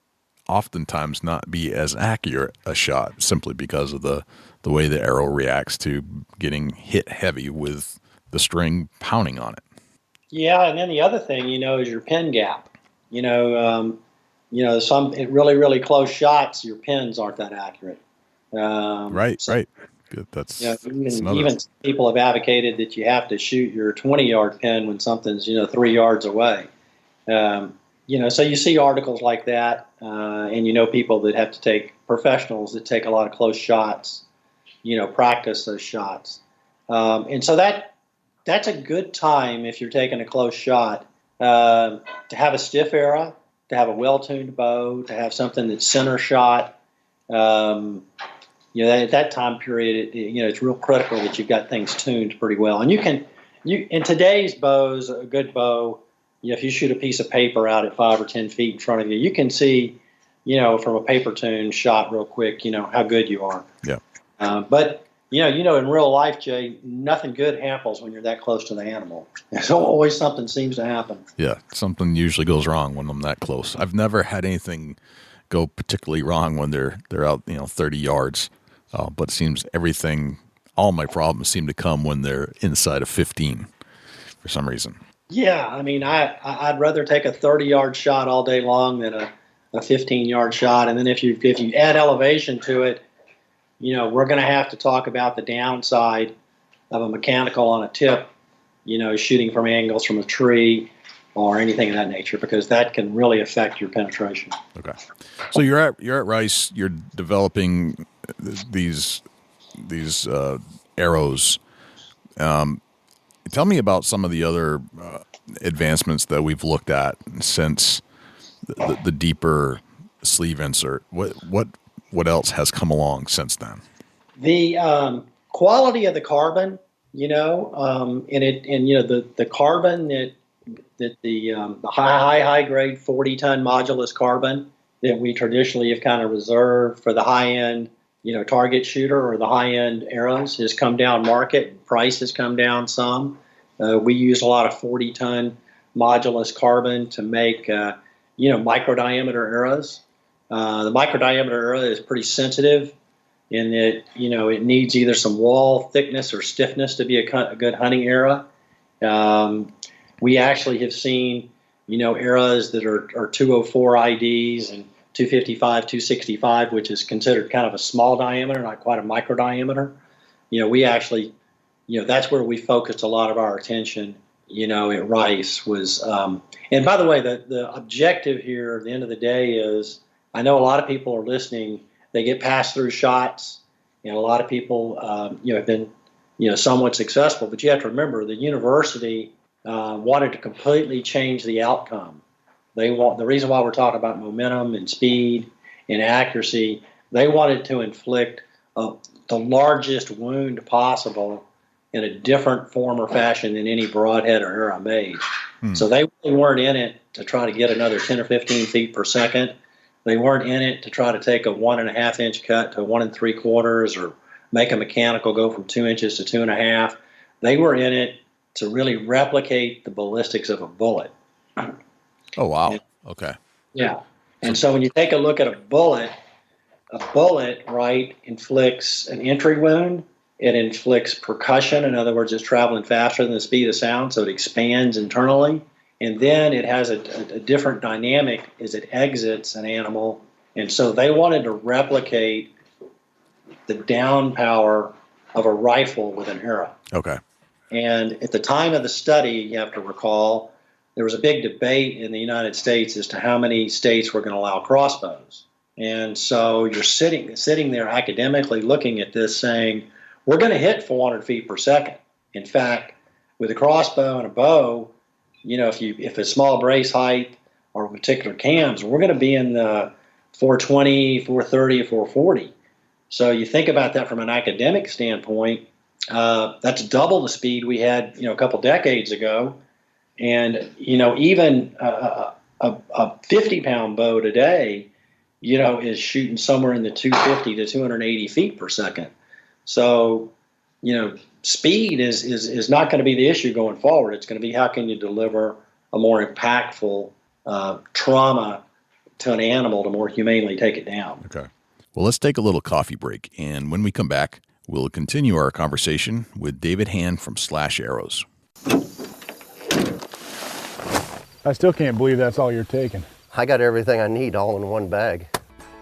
oftentimes not be as accurate a shot simply because of the the way the arrow reacts to getting hit heavy with the string pounding on it. Yeah, and then the other thing, is your pin gap. Some really, really close shots, your pins aren't that accurate. Right. That's even people have advocated that you have to shoot your 20-yard pin when something's 3 yards away. So you see articles like that, and people that have to take professionals that take a lot of close shots, practice those shots, and so that's a good time if you're taking a close shot to have a stiff arrow, to have a well-tuned bow, to have something that's center shot. At that time period, it's real critical that you've got things tuned pretty well. And in today's bows, a good bow, if you shoot a piece of paper out at 5 or 10 feet in front of you, you can see, from a paper tune shot real quick, how good you are. Yeah. But in real life, Jay, nothing good happens when you're that close to the animal. There's always something seems to happen. Yeah, something usually goes wrong when I'm that close. I've never had anything go particularly wrong when they're out 30 yards. But it seems all my problems seem to come when they're inside of 15 for some reason. Yeah, I'd rather take a 30-yard shot all day long than a 15-yard shot. And then if you add elevation to it, we're going to have to talk about the downside of a mechanical on a tip, shooting from angles from a tree or anything of that nature, because that can really affect your penetration. Okay. So you're at Rice, you're developing these arrows. Tell me about some of the other advancements that we've looked at since the deeper sleeve insert. What else has come along since then? The quality of the carbon, the carbon that the high grade 40-ton modulus carbon that we traditionally have kind of reserved for the high end, target shooter or the high end arrows has come down market. Price has come down some. We use a lot of 40-ton modulus carbon to make micro diameter arrows. The micro diameter arrow is pretty sensitive in that it needs either some wall thickness or stiffness to be a good hunting arrow. We actually have seen arrows that are 204 IDs and 255, 265, which is considered kind of a small diameter, not quite a micro diameter. We actually, that's where we focused a lot of our attention, at Rice was, and by the way, the objective here at the end of the day is, I know a lot of people are listening, they get pass-through shots, and a lot of people, have been, somewhat successful, but you have to remember the university wanted to completely change the outcome. The reason why we're talking about momentum and speed and accuracy, they wanted to inflict the largest wound possible in a different form or fashion than any broadhead or arrow made. So they really weren't in it to try to get another 10 or 15 feet per second. They weren't in it to try to take a 1.5 inch cut to 1 3/4 or make a mechanical go from 2 inches to 2.5. They were in it to really replicate the ballistics of a bullet. Oh, wow. Okay. Yeah. And so when you take a look at a bullet, right, inflicts an entry wound. It inflicts percussion. In other words, it's traveling faster than the speed of sound, so it expands internally. And then it has a different dynamic as it exits an animal. And so they wanted to replicate the down power of a rifle with an arrow. Okay. And at the time of the study, you have to recall, there was a big debate in the United States as to how many states were going to allow crossbows. And so you're sitting there academically looking at this saying, we're going to hit 400 feet per second. In fact, with a crossbow and a bow, if it's small brace height or particular cams, we're going to be in the 420, 430, 440. So you think about that from an academic standpoint, that's double the speed we had, a couple decades ago. And, even a 50-pound bow today, is shooting somewhere in the 250 to 280 feet per second. So, speed is not going to be the issue going forward. It's going to be how can you deliver a more impactful trauma to an animal to more humanely take it down. Okay. Well, let's take a little coffee break. And when we come back, we'll continue our conversation with David Hand from Slash Arrows. I still can't believe that's all you're taking. I got everything I need all in one bag.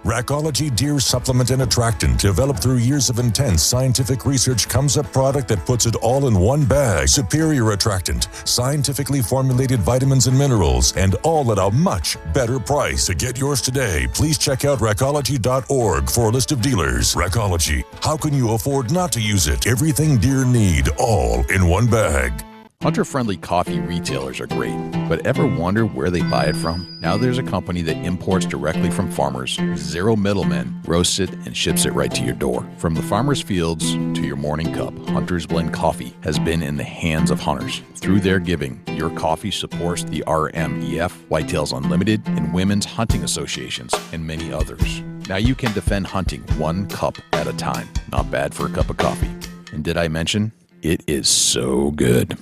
Rackology Deer Supplement and Attractant, developed through years of intense scientific research, comes a product that puts it all in one bag. Superior attractant, scientifically formulated vitamins and minerals, and all at a much better price. To get yours today, please check out rackology.org for a list of dealers. Rackology, how can you afford not to use it? Everything deer need, all in one bag. Hunter-friendly coffee retailers are great, but ever wonder where they buy it from? Now there's a company that imports directly from farmers, zero middlemen, roasts it, and ships it right to your door. From the farmer's fields to your morning cup, Hunter's Blend Coffee has been in the hands of hunters. Through their giving, your coffee supports the RMEF, Whitetails Unlimited, and Women's Hunting Associations, and many others. Now you can defend hunting one cup at a time. Not bad for a cup of coffee. And did I mention, it is so good.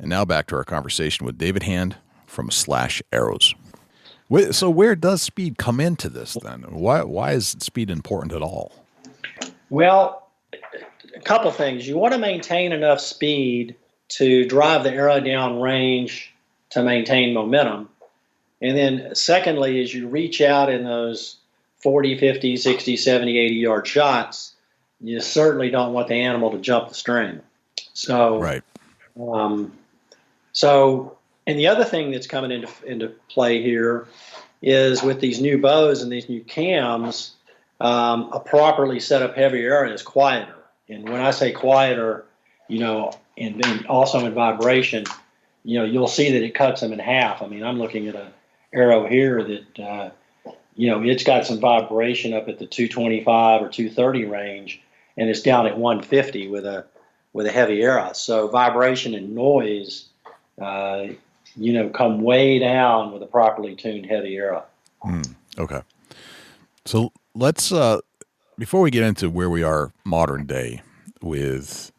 And now back to our conversation with David Hand from Slash Arrows. So where does speed come into this then? Why is speed important at all? Well, a couple things. You want to maintain enough speed to drive the arrow down range to maintain momentum. And then secondly, as you reach out in those 40, 50, 60, 70, 80-yard shots, you certainly don't want the animal to jump the string. So, right. And the other thing that's coming into play here is with these new bows and these new cams, a properly set up heavy arrow is quieter. And when I say quieter, and also in vibration, you'll see that it cuts them in half. I mean, I'm looking at an arrow here that, it's got some vibration up at the 225 or 230 range, and it's down at 150 with a heavy arrow. So vibration and noise, come way down with a properly tuned heavy arrow. Okay. So let's, before we get into where we are modern day with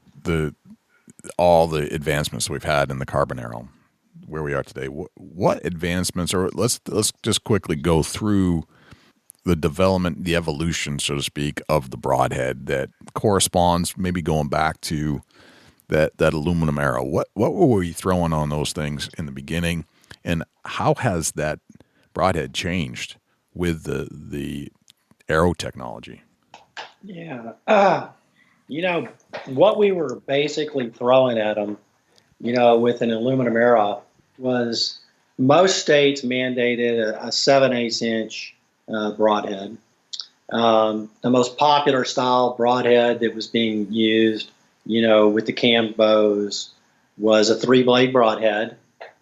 all the advancements we've had in the carbon arrow, where we are today, what advancements, or let's just quickly go through the development, the evolution, so to speak, of the broadhead that corresponds maybe going back to that aluminum arrow. What were we throwing on those things in the beginning, and how has that broadhead changed with the arrow technology? Yeah. What we were basically throwing at them, with an aluminum arrow was most states mandated a 7/8 inch broadhead. The most popular style broadhead that was being used, with the cam bows was a 3-blade broadhead.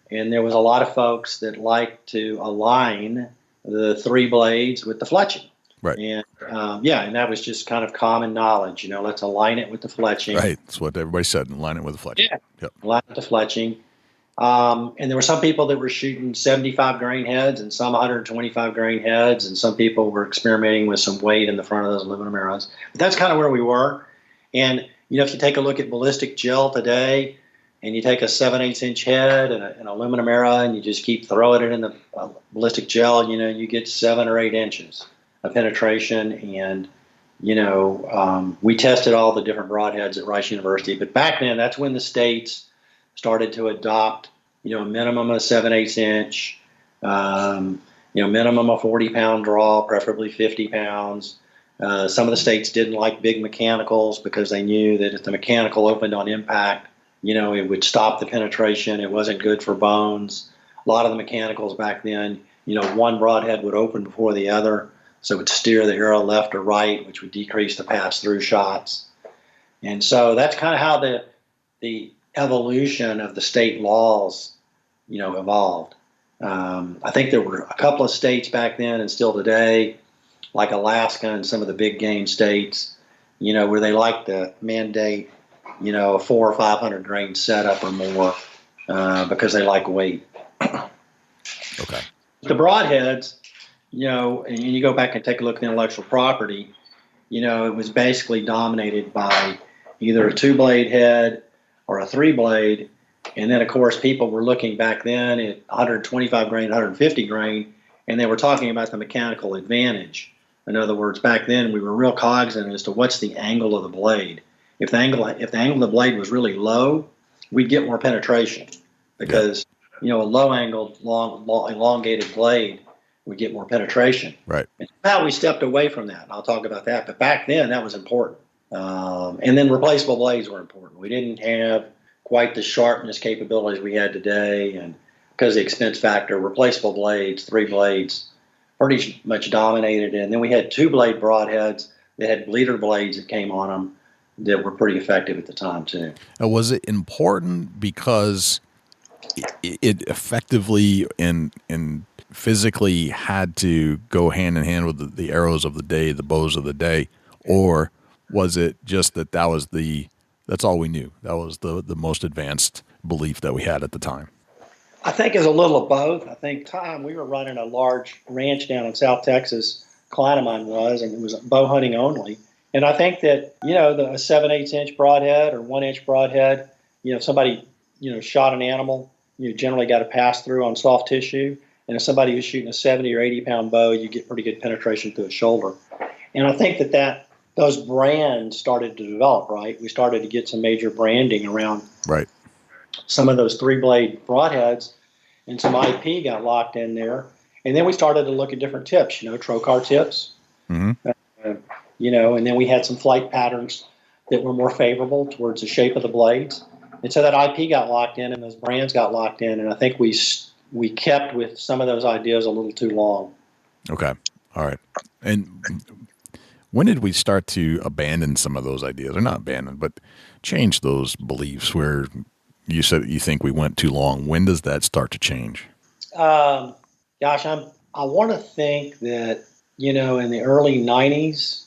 And there was a lot of folks that liked to align the 3 blades with the fletching. Right. And and that was just kind of common knowledge. Let's align it with the fletching. Right. That's what everybody said. Align it with the fletching. Yeah. Yep. Align it with the fletching. And there were some people that were shooting 75 grain heads and some 125 grain heads, and some people were experimenting with some weight in the front of those aluminum arrows. But that's kind of where we were. And if you take a look at ballistic gel today, and you take a 7/8 inch head and an aluminum arrow, and you just keep throwing it in the ballistic gel, you get 7 or 8 inches of penetration. And we tested all the different broadheads at Rice University. But back then, that's when the states started to adopt, a minimum of 7/8 inch, minimum of 40-pound draw, preferably 50 pounds. Some of the states didn't like big mechanicals because they knew that if the mechanical opened on impact, it would stop the penetration. It wasn't good for bones. A lot of the mechanicals back then, one broadhead would open before the other, so it would steer the arrow left or right, which would decrease the pass-through shots. And so that's kind of how the evolution of the state laws, evolved. I think there were a couple of states back then and still today, like Alaska and some of the big game states, where they like to mandate, a 400 or 500 grain setup or more because they like weight. Okay. The broadheads, and you go back and take a look at the intellectual property, it was basically dominated by either a 2-blade head or a 3-blade. And then, of course, people were looking back then at 125 grain, 150 grain, and they were talking about the mechanical advantage. In other words, back then we were real cognizant as to what's the angle of the blade. if the angle of the blade was really low, we'd get more penetration because a low angled, long elongated blade would get more penetration. Right. And now we stepped away from that. And I'll talk about that. But back then, that was important. And then replaceable blades were important. We didn't have quite the sharpness capabilities we had today, and because of the expense factor, replaceable blades, 3 blades, pretty much dominated it. And then we had 2-blade broadheads that had bleeder blades that came on them that were pretty effective at the time too. Was it important because it effectively and physically had to go hand in hand with the arrows of the day, the bows of the day, or was it just that's all we knew? That was the most advanced belief that we had at the time. I think it's a little of both. I think we were running a large ranch down in South Texas, client of mine was, and it was bow hunting only. And I think that, a 7/8 inch broadhead or 1 inch broadhead, if somebody, shot an animal, you generally got to pass through on soft tissue. And if somebody was shooting a 70 or 80 pound bow, you get pretty good penetration through a shoulder. And I think that those brands started to develop, right? We started to get some major branding around some of those 3-blade broadheads, and some IP got locked in there. And then we started to look at different tips, trocar tips, and then we had some flight patterns that were more favorable towards the shape of the blades. And so that IP got locked in and those brands got locked in. And I think we kept with some of those ideas a little too long. Okay. All right. And when did we start to abandon some of those ideas, or not abandon, but change those beliefs where you said you think we went too long? When does that start to change? I want to think that, in the early 90s,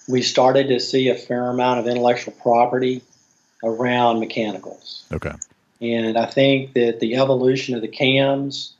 we started to see a fair amount of intellectual property around mechanicals. Okay. And I think that the evolution of the cams,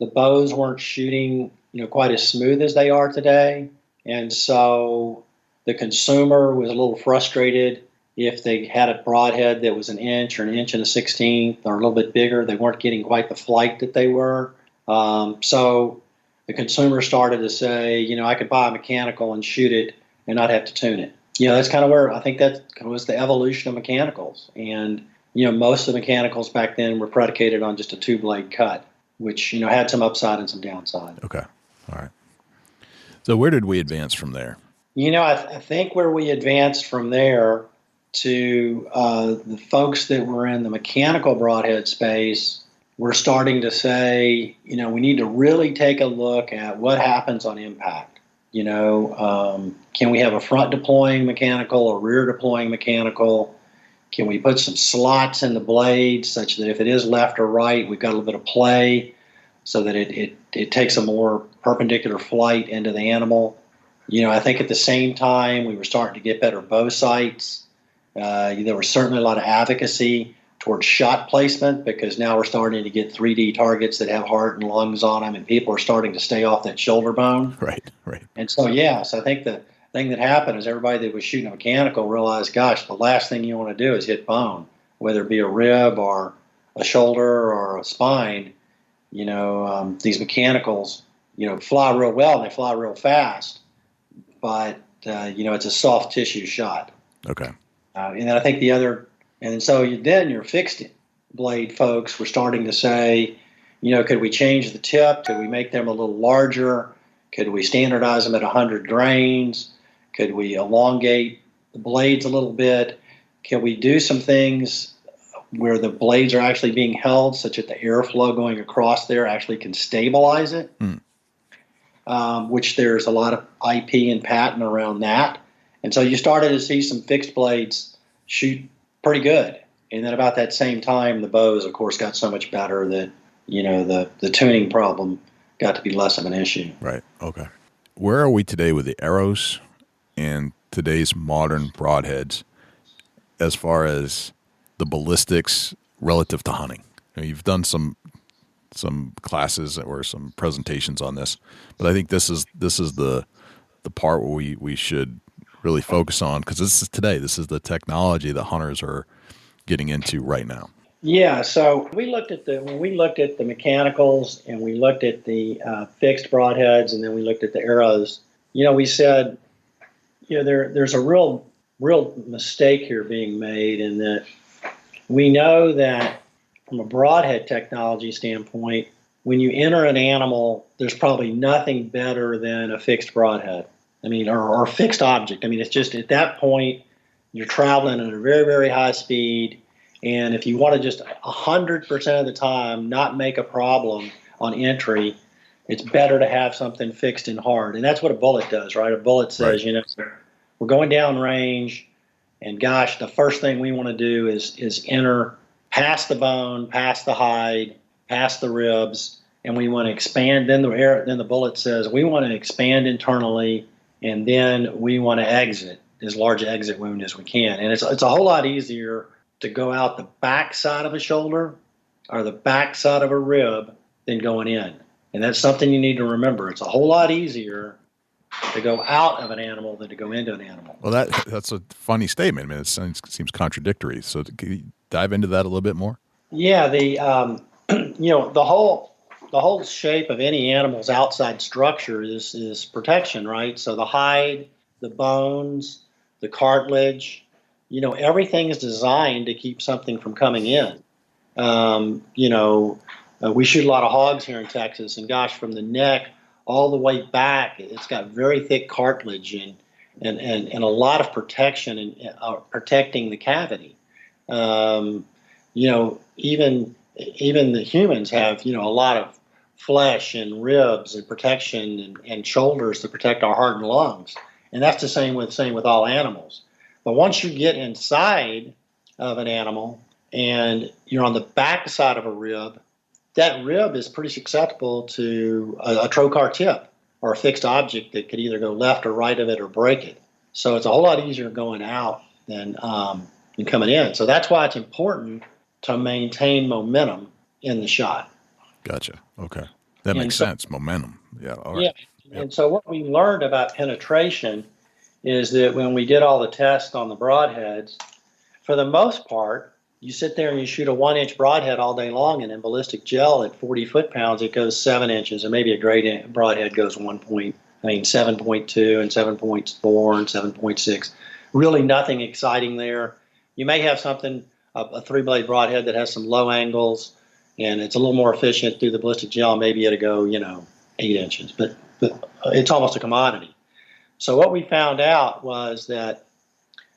the bows weren't shooting, quite as smooth as they are today. And so the consumer was a little frustrated if they had a broadhead that was 1 inch or 1 inch and a 16th or a little bit bigger. They weren't getting quite the flight that they were. So the consumer started to say, I could buy a mechanical and shoot it and not have to tune it. That's kind of where I think that was the evolution of mechanicals. And, most of the mechanicals back then were predicated on just a 2-blade cut, which, had some upside and some downside. Okay. All right. So where did we advance from there? I think where we advanced from there to the folks that were in the mechanical broadhead space were starting to say, we need to really take a look at what happens on impact. Can we have a front deploying mechanical, a rear deploying mechanical? Can we put some slots in the blade such that if it is left or right, we've got a little bit of play so that it takes a more perpendicular flight into the animal? I think at the same time, we were starting to get better bow sights. There was certainly a lot of advocacy towards shot placement because now we're starting to get 3D targets that have heart and lungs on them, and people are starting to stay off that shoulder bone. Right. And so, so I think the thing that happened is everybody that was shooting a mechanical realized, gosh, the last thing you want to do is hit bone, whether it be a rib or a shoulder or a spine. These mechanicals, fly real well and they fly real fast, but, it's a soft tissue shot. Okay. And then I think then your fixed blade folks were starting to say, could we change the tip? Could we make them a little larger? Could we standardize them at 100 grains? Could we elongate the blades a little bit? Can we do some things where the blades are actually being held such that the airflow going across there actually can stabilize it? Which there's a lot of IP and patent around that. And so you started to see some fixed blades shoot pretty good. And then about that same time, the bows, of course, got so much better that, the tuning problem got to be less of an issue. Right. Okay. Where are we today with the arrows and today's modern broadheads as far as the ballistics relative to hunting? You've done some classes or some presentations on this, but I think this is the part where we should really focus on, because this is the technology that hunters are getting into right now. Yeah, so when we looked at the mechanicals and we looked at the fixed broadheads and then we looked at the arrows, we said, there's a real real mistake here being made in that we know that from a broadhead technology standpoint, when you enter an animal, there's probably nothing better than a fixed broadhead. I mean, or fixed object. I mean, it's just at that point, you're traveling at a very, very high speed. And if you want to just 100% of the time not make a problem on entry, it's better to have something fixed and hard. And that's what a bullet does, right? A bullet says, we're going down range, and gosh, the first thing we want to do is enter past the bone, past the hide, past the ribs, and we want to expand. Then the bullet says we want to expand internally, and then we want to exit as large an exit wound as we can. And it's a whole lot easier to go out the back side of a shoulder or the back side of a rib than going in. And that's something you need to remember. It's a whole lot easier to go out of an animal than to go into an animal. Well, that's a funny statement. I mean, it seems contradictory. So can you dive into that a little bit more? Yeah, the whole shape of any animal's outside structure is protection, right? So the hide, the bones, the cartilage, everything is designed to keep something from coming in. We shoot a lot of hogs here in Texas, and gosh, from the neck all the way back, it's got very thick cartilage and a lot of protection and protecting the cavity. Even the humans have a lot of flesh and ribs and protection and shoulders to protect our heart and lungs, and that's the same with all animals. But once you get inside of an animal and you're on the back side of a rib, that rib is pretty susceptible to a trocar tip or a fixed object that could either go left or right of it or break it. So it's a whole lot easier going out than coming in. So that's why it's important to maintain momentum in the shot. Gotcha. Okay. That makes sense. Momentum. Yeah. All right. Yeah. Yep. And so what we learned about penetration is that when we did all the tests on the broadheads, for the most part, you sit there and you shoot a 1-inch broadhead all day long, and in ballistic gel at 40 foot-pounds, it goes 7 inches, and maybe a great broadhead goes 7.2 and 7.4 and 7.6. Really nothing exciting there. You may have something, a 3-blade broadhead that has some low angles, and it's a little more efficient through the ballistic gel. Maybe it'll go, 8 inches, but it's almost a commodity. So what we found out was that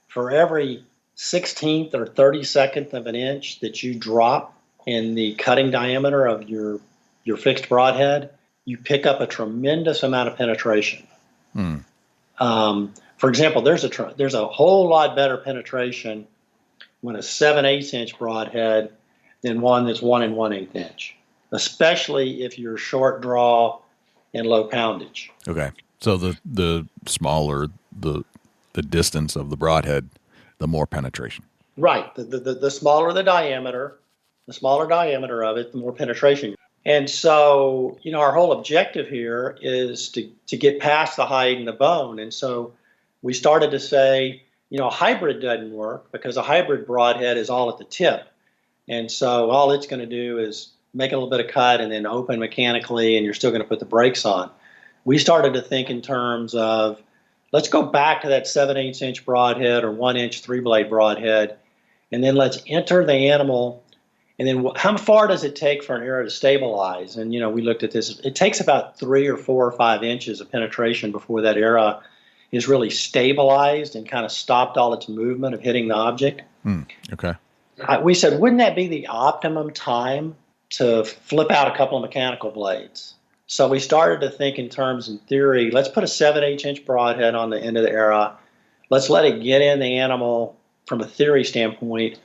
for every 16th or 32nd of an inch that you drop in the cutting diameter of your fixed broadhead, you pick up a tremendous amount of penetration. For example, there's a whole lot better penetration when a 7/8 inch broadhead than one that's 1 1/8 inch, especially if you're short draw and low poundage. Okay, so the smaller the distance of the broadhead, the more penetration. Right. The smaller the diameter of it, the more penetration. And so, our whole objective here is to get past the hide and the bone. And so we started to say, a hybrid doesn't work because a hybrid broadhead is all at the tip. And so all it's going to do is make a little bit of cut and then open mechanically, and you're still going to put the brakes on. We started to think in terms of, let's go back to that 7/8 inch broadhead or 1-inch 3-blade broadhead, and then let's enter the animal. And then how far does it take for an arrow to stabilize? And, we looked at this. It takes about 3 or 4 or 5 inches of penetration before that arrow is really stabilized and kind of stopped all its movement of hitting the object. Okay. We said, wouldn't that be the optimum time to flip out a couple of mechanical blades? So we started to think in terms in theory, let's put a 7/8 inch broadhead on the end of the arrow. Let's let it get in the animal from a theory standpoint,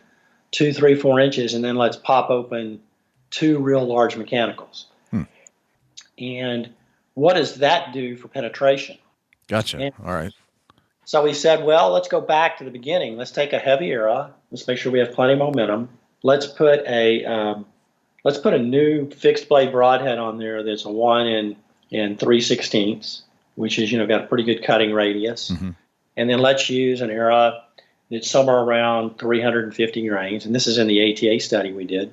2, 3, 4 inches, and then let's pop open 2 real large mechanicals. And what does that do for penetration? Gotcha. All right. So we said, well, let's go back to the beginning. Let's take a heavy arrow. Let's make sure we have plenty of momentum. Let's put a new fixed blade broadhead on there that's a 1 3/16, which is, got a pretty good cutting radius. Mm-hmm. And then let's use an arrow that's somewhere around 350 grains. And this is in the ATA study we did.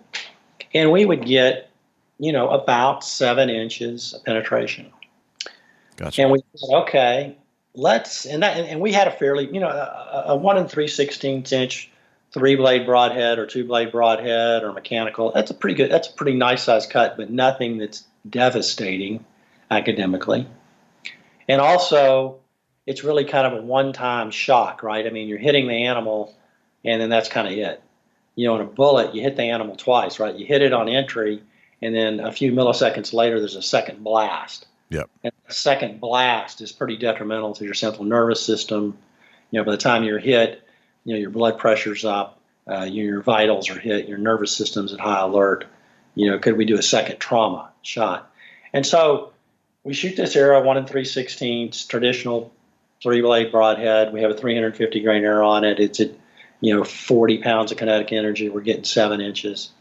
And we would get, about 7 inches of penetration. Gotcha. And we said, okay, and we had a fairly, a 1 3/16 inch 3-blade broadhead or 2-blade broadhead or mechanical. That's a pretty nice size cut, but nothing that's devastating academically. And also, it's really kind of a one-time shock, right? I mean, you're hitting the animal, and then that's kind of it. In a bullet, you hit the animal twice, right? You hit it on entry, and then a few milliseconds later, there's a second blast. Yep. And the second blast is pretty detrimental to your central nervous system. By the time you're hit, your blood pressure's up, your vitals are hit, your nervous system's at high alert. Could we do a second trauma shot? And so we shoot this arrow 1 3/16 traditional 3-blade broadhead. We have a 350 grain arrow on it. It's at 40 pounds of kinetic energy. We're getting 7 inches.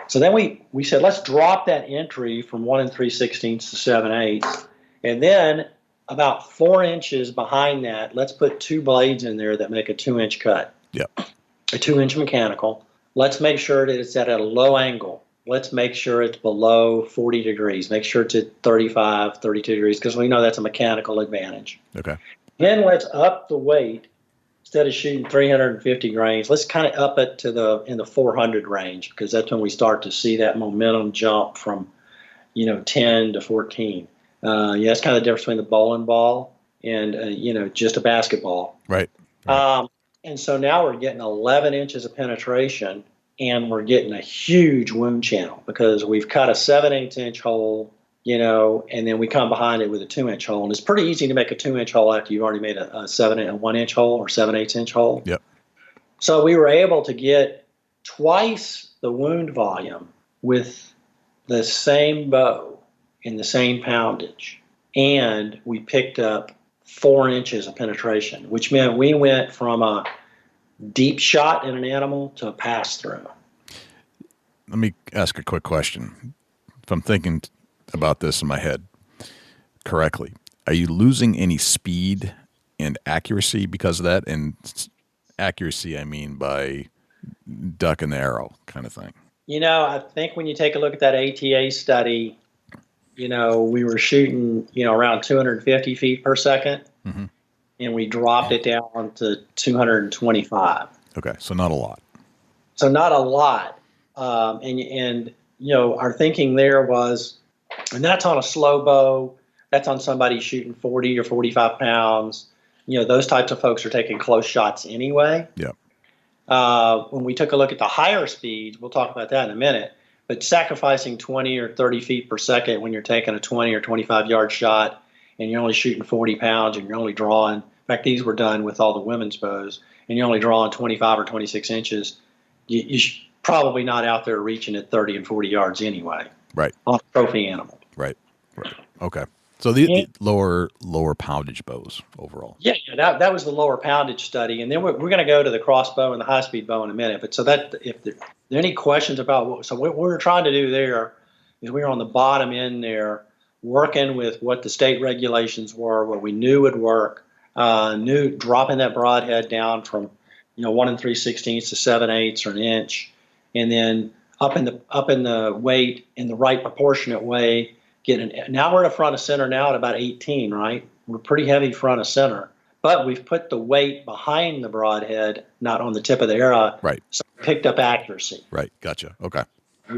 So then we said, let's drop that entry from 1 3/16 to 7/8, and then about 4 inches behind that, let's put 2 blades in there that make a 2-inch cut. Yep. A 2-inch mechanical. Let's make sure that it's at a low angle. Let's make sure it's below 40 degrees. Make sure it's at 35, 32 degrees, because we know that's a mechanical advantage. Okay. Then let's up the weight. Instead of shooting 350 grains, let's kind of up it to in the 400 range, because that's when we start to see that momentum jump from, 10 to 14. It's kind of the difference between the bowling ball and, just a basketball. Right. And so now we're getting 11 inches of penetration, and we're getting a huge wound channel because we've cut a 7/8 inch hole, and then we come behind it with a 2-inch hole. And it's pretty easy to make a 2-inch hole after you've already made a 1-inch hole or 7/8 inch hole. Yep. So we were able to get twice the wound volume with the same bow in the same poundage. And we picked up 4 inches of penetration, which meant we went from a deep shot in an animal to a pass through. Let me ask a quick question. If I'm thinking about this in my head correctly, are you losing any speed and accuracy because of that? And accuracy, I mean by duck and the arrow kind of thing. I think when you take a look at that ATA study, we were shooting, around 250 feet per second, mm-hmm. and we dropped it down to 225. Okay, so not a lot. So not a lot. And our thinking there was, and that's on a slow bow, that's on somebody shooting 40 or 45 pounds. Those types of folks are taking close shots anyway. Yeah. When we took a look at the higher speeds, we'll talk about that in a minute, but sacrificing 20 or 30 feet per second when you're taking a 20 or 25 yard shot and you're only shooting 40 pounds and you're only drawing, in fact, these were done with all the women's bows, and you're only drawing 25 or 26 inches, you're probably not out there reaching at 30 and 40 yards anyway. Right. On a trophy animal. Right. Okay. So the lower poundage bows overall. Yeah, that was the lower poundage study, and then we're going to go to the crossbow and the high speed bow in a minute. But so that if there are any questions about what we were trying to do there is we were on the bottom end there, working with what the state regulations were, what we knew would work, dropping that broadhead down from 1 3/16 to 7/8 or an inch, and then up in the weight in the right proportionate way. Now we're at a front of center now at about 18, right? We're pretty heavy front of center, but we've put the weight behind the broadhead, not on the tip of the arrow. Right. So we picked up accuracy. Right. Gotcha. Okay.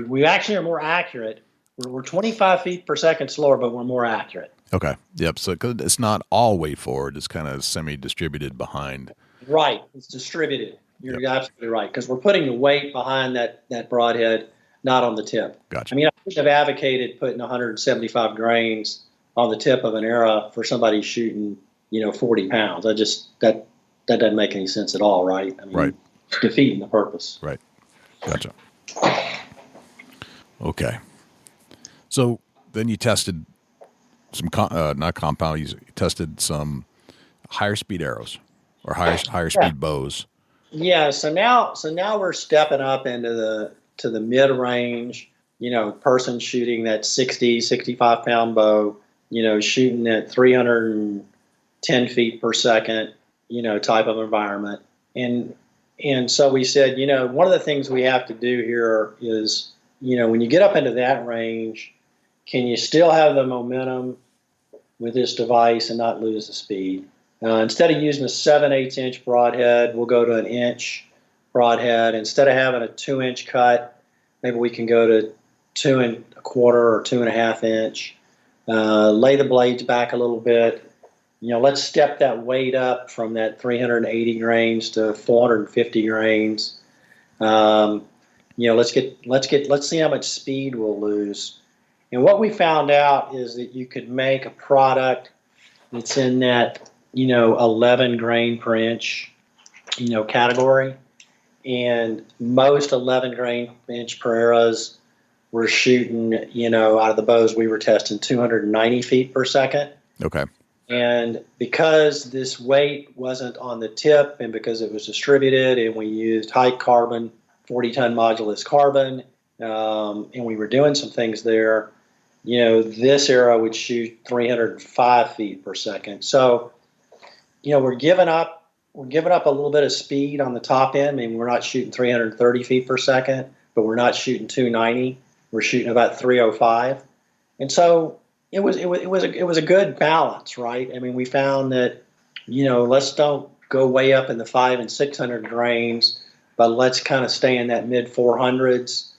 We actually are more accurate. We're 25 feet per second slower, but we're more accurate. Okay. Yep. So 'cause it's not all weight forward. It's kind of semi-distributed behind. Right. It's distributed. You're absolutely right, because we're putting the weight behind that broadhead, not on the tip. Gotcha. I mean, I wouldn't have advocated putting 175 grains on the tip of an arrow for somebody shooting, 40 pounds. That doesn't make any sense at all, right? I mean, right. It's defeating the purpose. Right. Gotcha. Okay. So then you tested some, not compound, you tested some higher speed arrows or higher speed bows. Yeah. So now we're stepping up into the mid range, person shooting that 60, 65 pound bow, shooting at 310 feet per second, type of environment. And so we said, one of the things we have to do here is, when you get up into that range, can you still have the momentum with this device and not lose the speed? Instead of using a 7/8 inch broadhead, we'll go to an inch broadhead. Instead of having a 2-inch cut, maybe we can go to 2 1/4 or 2.5 inch. Lay the blades back a little bit. Let's step that weight up from that 380 grains to 450 grains. Let's see how much speed we'll lose. And what we found out is that you could make a product that's in that 11 grain per inch category, and most 11 grain per inch per arrows were shooting out of the bows we were testing 290 feet per second. Okay. And because this weight wasn't on the tip, and because it was distributed, and we used high carbon 40-ton modulus carbon, and we were doing some things there, this arrow would shoot 305 feet per second. So, we're giving up a little bit of speed on the top end. I mean, we're not shooting 330 feet per second, but we're not shooting 290. We're shooting about 305, and so it was a good balance, right? I mean, we found that let's don't go way up in the 500 and 600 grains, but let's kind of stay in that mid 400s.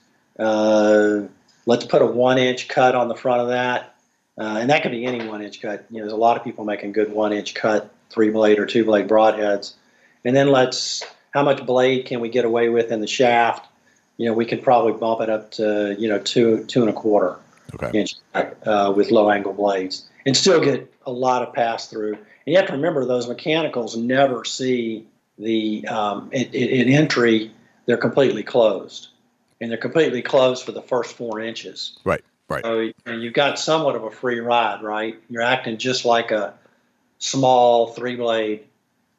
Let's put a 1-inch cut on the front of that, and that could be any 1-inch cut. There's a lot of people making good 1-inch cut 3-blade or 2-blade broadheads. And then how much blade can we get away with in the shaft? We could probably bump it up to 2 1/4 inch with low angle blades, and still get a lot of pass through. And you have to remember, those mechanicals never see the in entry. They're completely closed. And they're completely closed for the first 4 inches. Right. So you've got somewhat of a free ride, right? You're acting just like a small 3-blade,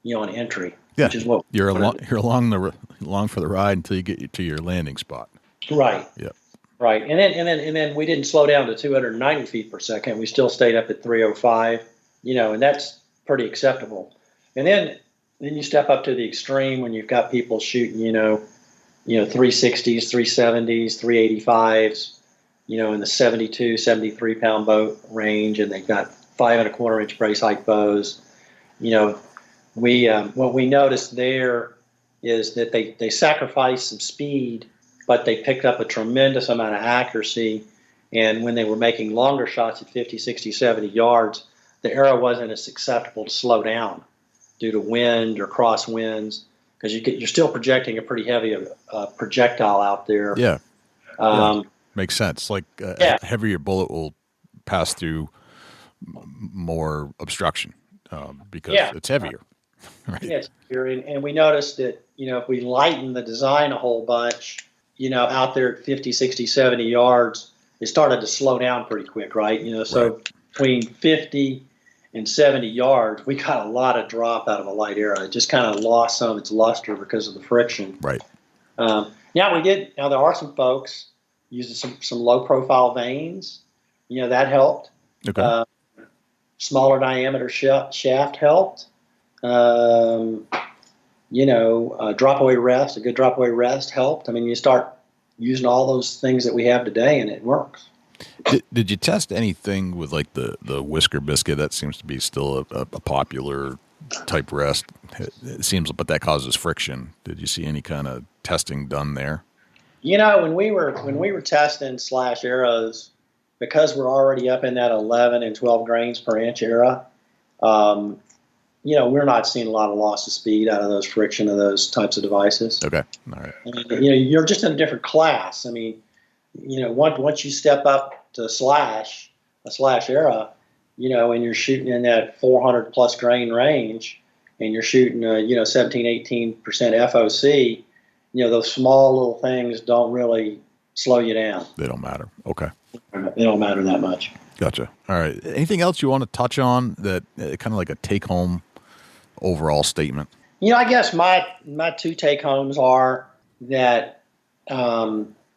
in entry. Yeah, which is what you're along for the ride until you get to your landing spot. Right. Yeah. Right, and then we didn't slow down to 290 feet per second. We still stayed up at 305, and that's pretty acceptable. And then you step up to the extreme when you've got people shooting, 360s, 370s, 385s, in the 72, 73 pound boat range, and they've got 5 1/4 inch brace height bows. What we noticed there is that they sacrificed some speed, but they picked up a tremendous amount of accuracy. And when they were making longer shots at 50, 60, 70 yards, the arrow wasn't as susceptible to slow down due to wind or crosswinds, because you're still projecting a pretty heavy projectile out there. Yeah. Makes sense. Like a heavier bullet will pass through more obstruction because it's heavier. Right. Yeah, it's heavier. And we noticed that, if we lighten the design a whole bunch, out there at 50, 60, 70 yards, it started to slow down pretty quick, right? So between 50 and 70 yards, we got a lot of drop out of a light arrow. It just kind of lost some of its luster because of the friction. Right. Now there are some folks using some low profile vanes. That helped. Okay. Smaller diameter shaft helped. Drop away rest, a good drop away rest helped. I mean, you start using all those things that we have today, and it works. Did you test anything with like the whisker biscuit? That seems to be still a popular type rest. It seems, but that causes friction. Did you see any kind of testing done there? When we were testing slash arrows, because we're already up in that 11 and 12 grains per inch era, we're not seeing a lot of loss of speed out of those friction of those types of devices. Okay. All right. I mean, you're just in a different class. I mean, once you step up to a slash era, and you're shooting in that 400 plus grain range, and you're shooting, 17, 18% FOC, those small little things don't really slow you down. They don't matter. Okay. They don't matter that much. Gotcha. All right. Anything else you want to touch on that kind of like a take home overall statement? I guess my 2 take homes are that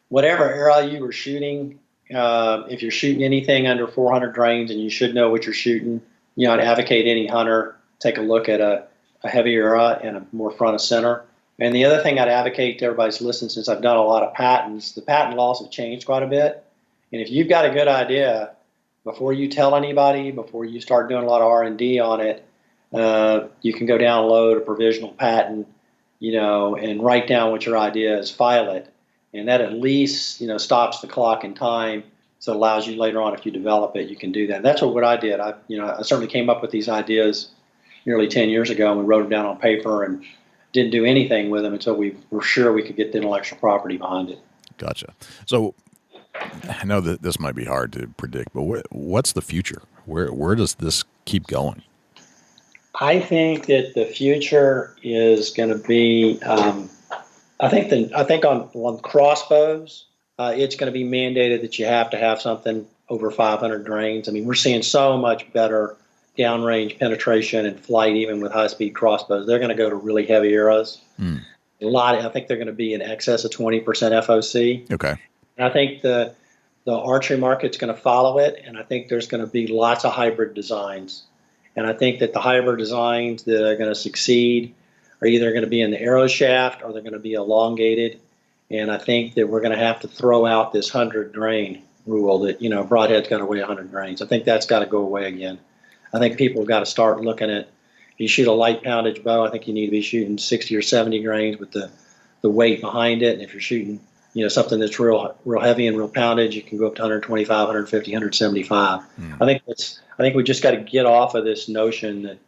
whatever arrow you were shooting, if you're shooting anything under 400 grains, and you should know what you're shooting, I'd advocate any hunter take a look at a heavier arrow and a more front of center. And the other thing I'd advocate to everybody's listening, since I've done a lot of patents, the patent laws have changed quite a bit. And if you've got a good idea, before you tell anybody, before you start doing a lot of R&D on it, you can go download a provisional patent, and write down what your idea is, file it. And that at least, stops the clock in time. So it allows you later on, if you develop it, you can do that. And that's what I did. I certainly came up with these ideas nearly 10 years ago, and we wrote them down on paper and didn't do anything with them until we were sure we could get the intellectual property behind it. Gotcha. So I know that this might be hard to predict, but what's the future? Where does this keep going? I think that the future is going to be, I think on crossbows, it's going to be mandated that you have to have something over 500 grains. I mean, we're seeing so much better downrange penetration and flight, even with high-speed crossbows. They're going to go to really heavy arrows. I think they're going to be in excess of 20% FOC. Okay. And I think the archery market's going to follow it, and I think there's going to be lots of hybrid designs. And I think that the hybrid designs that are going to succeed are either going to be in the arrow shaft or they're going to be elongated. And I think that we're going to have to throw out this 100 grain rule that, broadhead's got to weigh 100 grains. I think that's got to go away again. I think people have got to start looking at, if you shoot a light poundage bow, I think you need to be shooting 60 or 70 grains with the weight behind it. And if you're shooting, something that's real heavy and real poundage, you can go up to 125, 150, 175. I think we just got to get off of this notion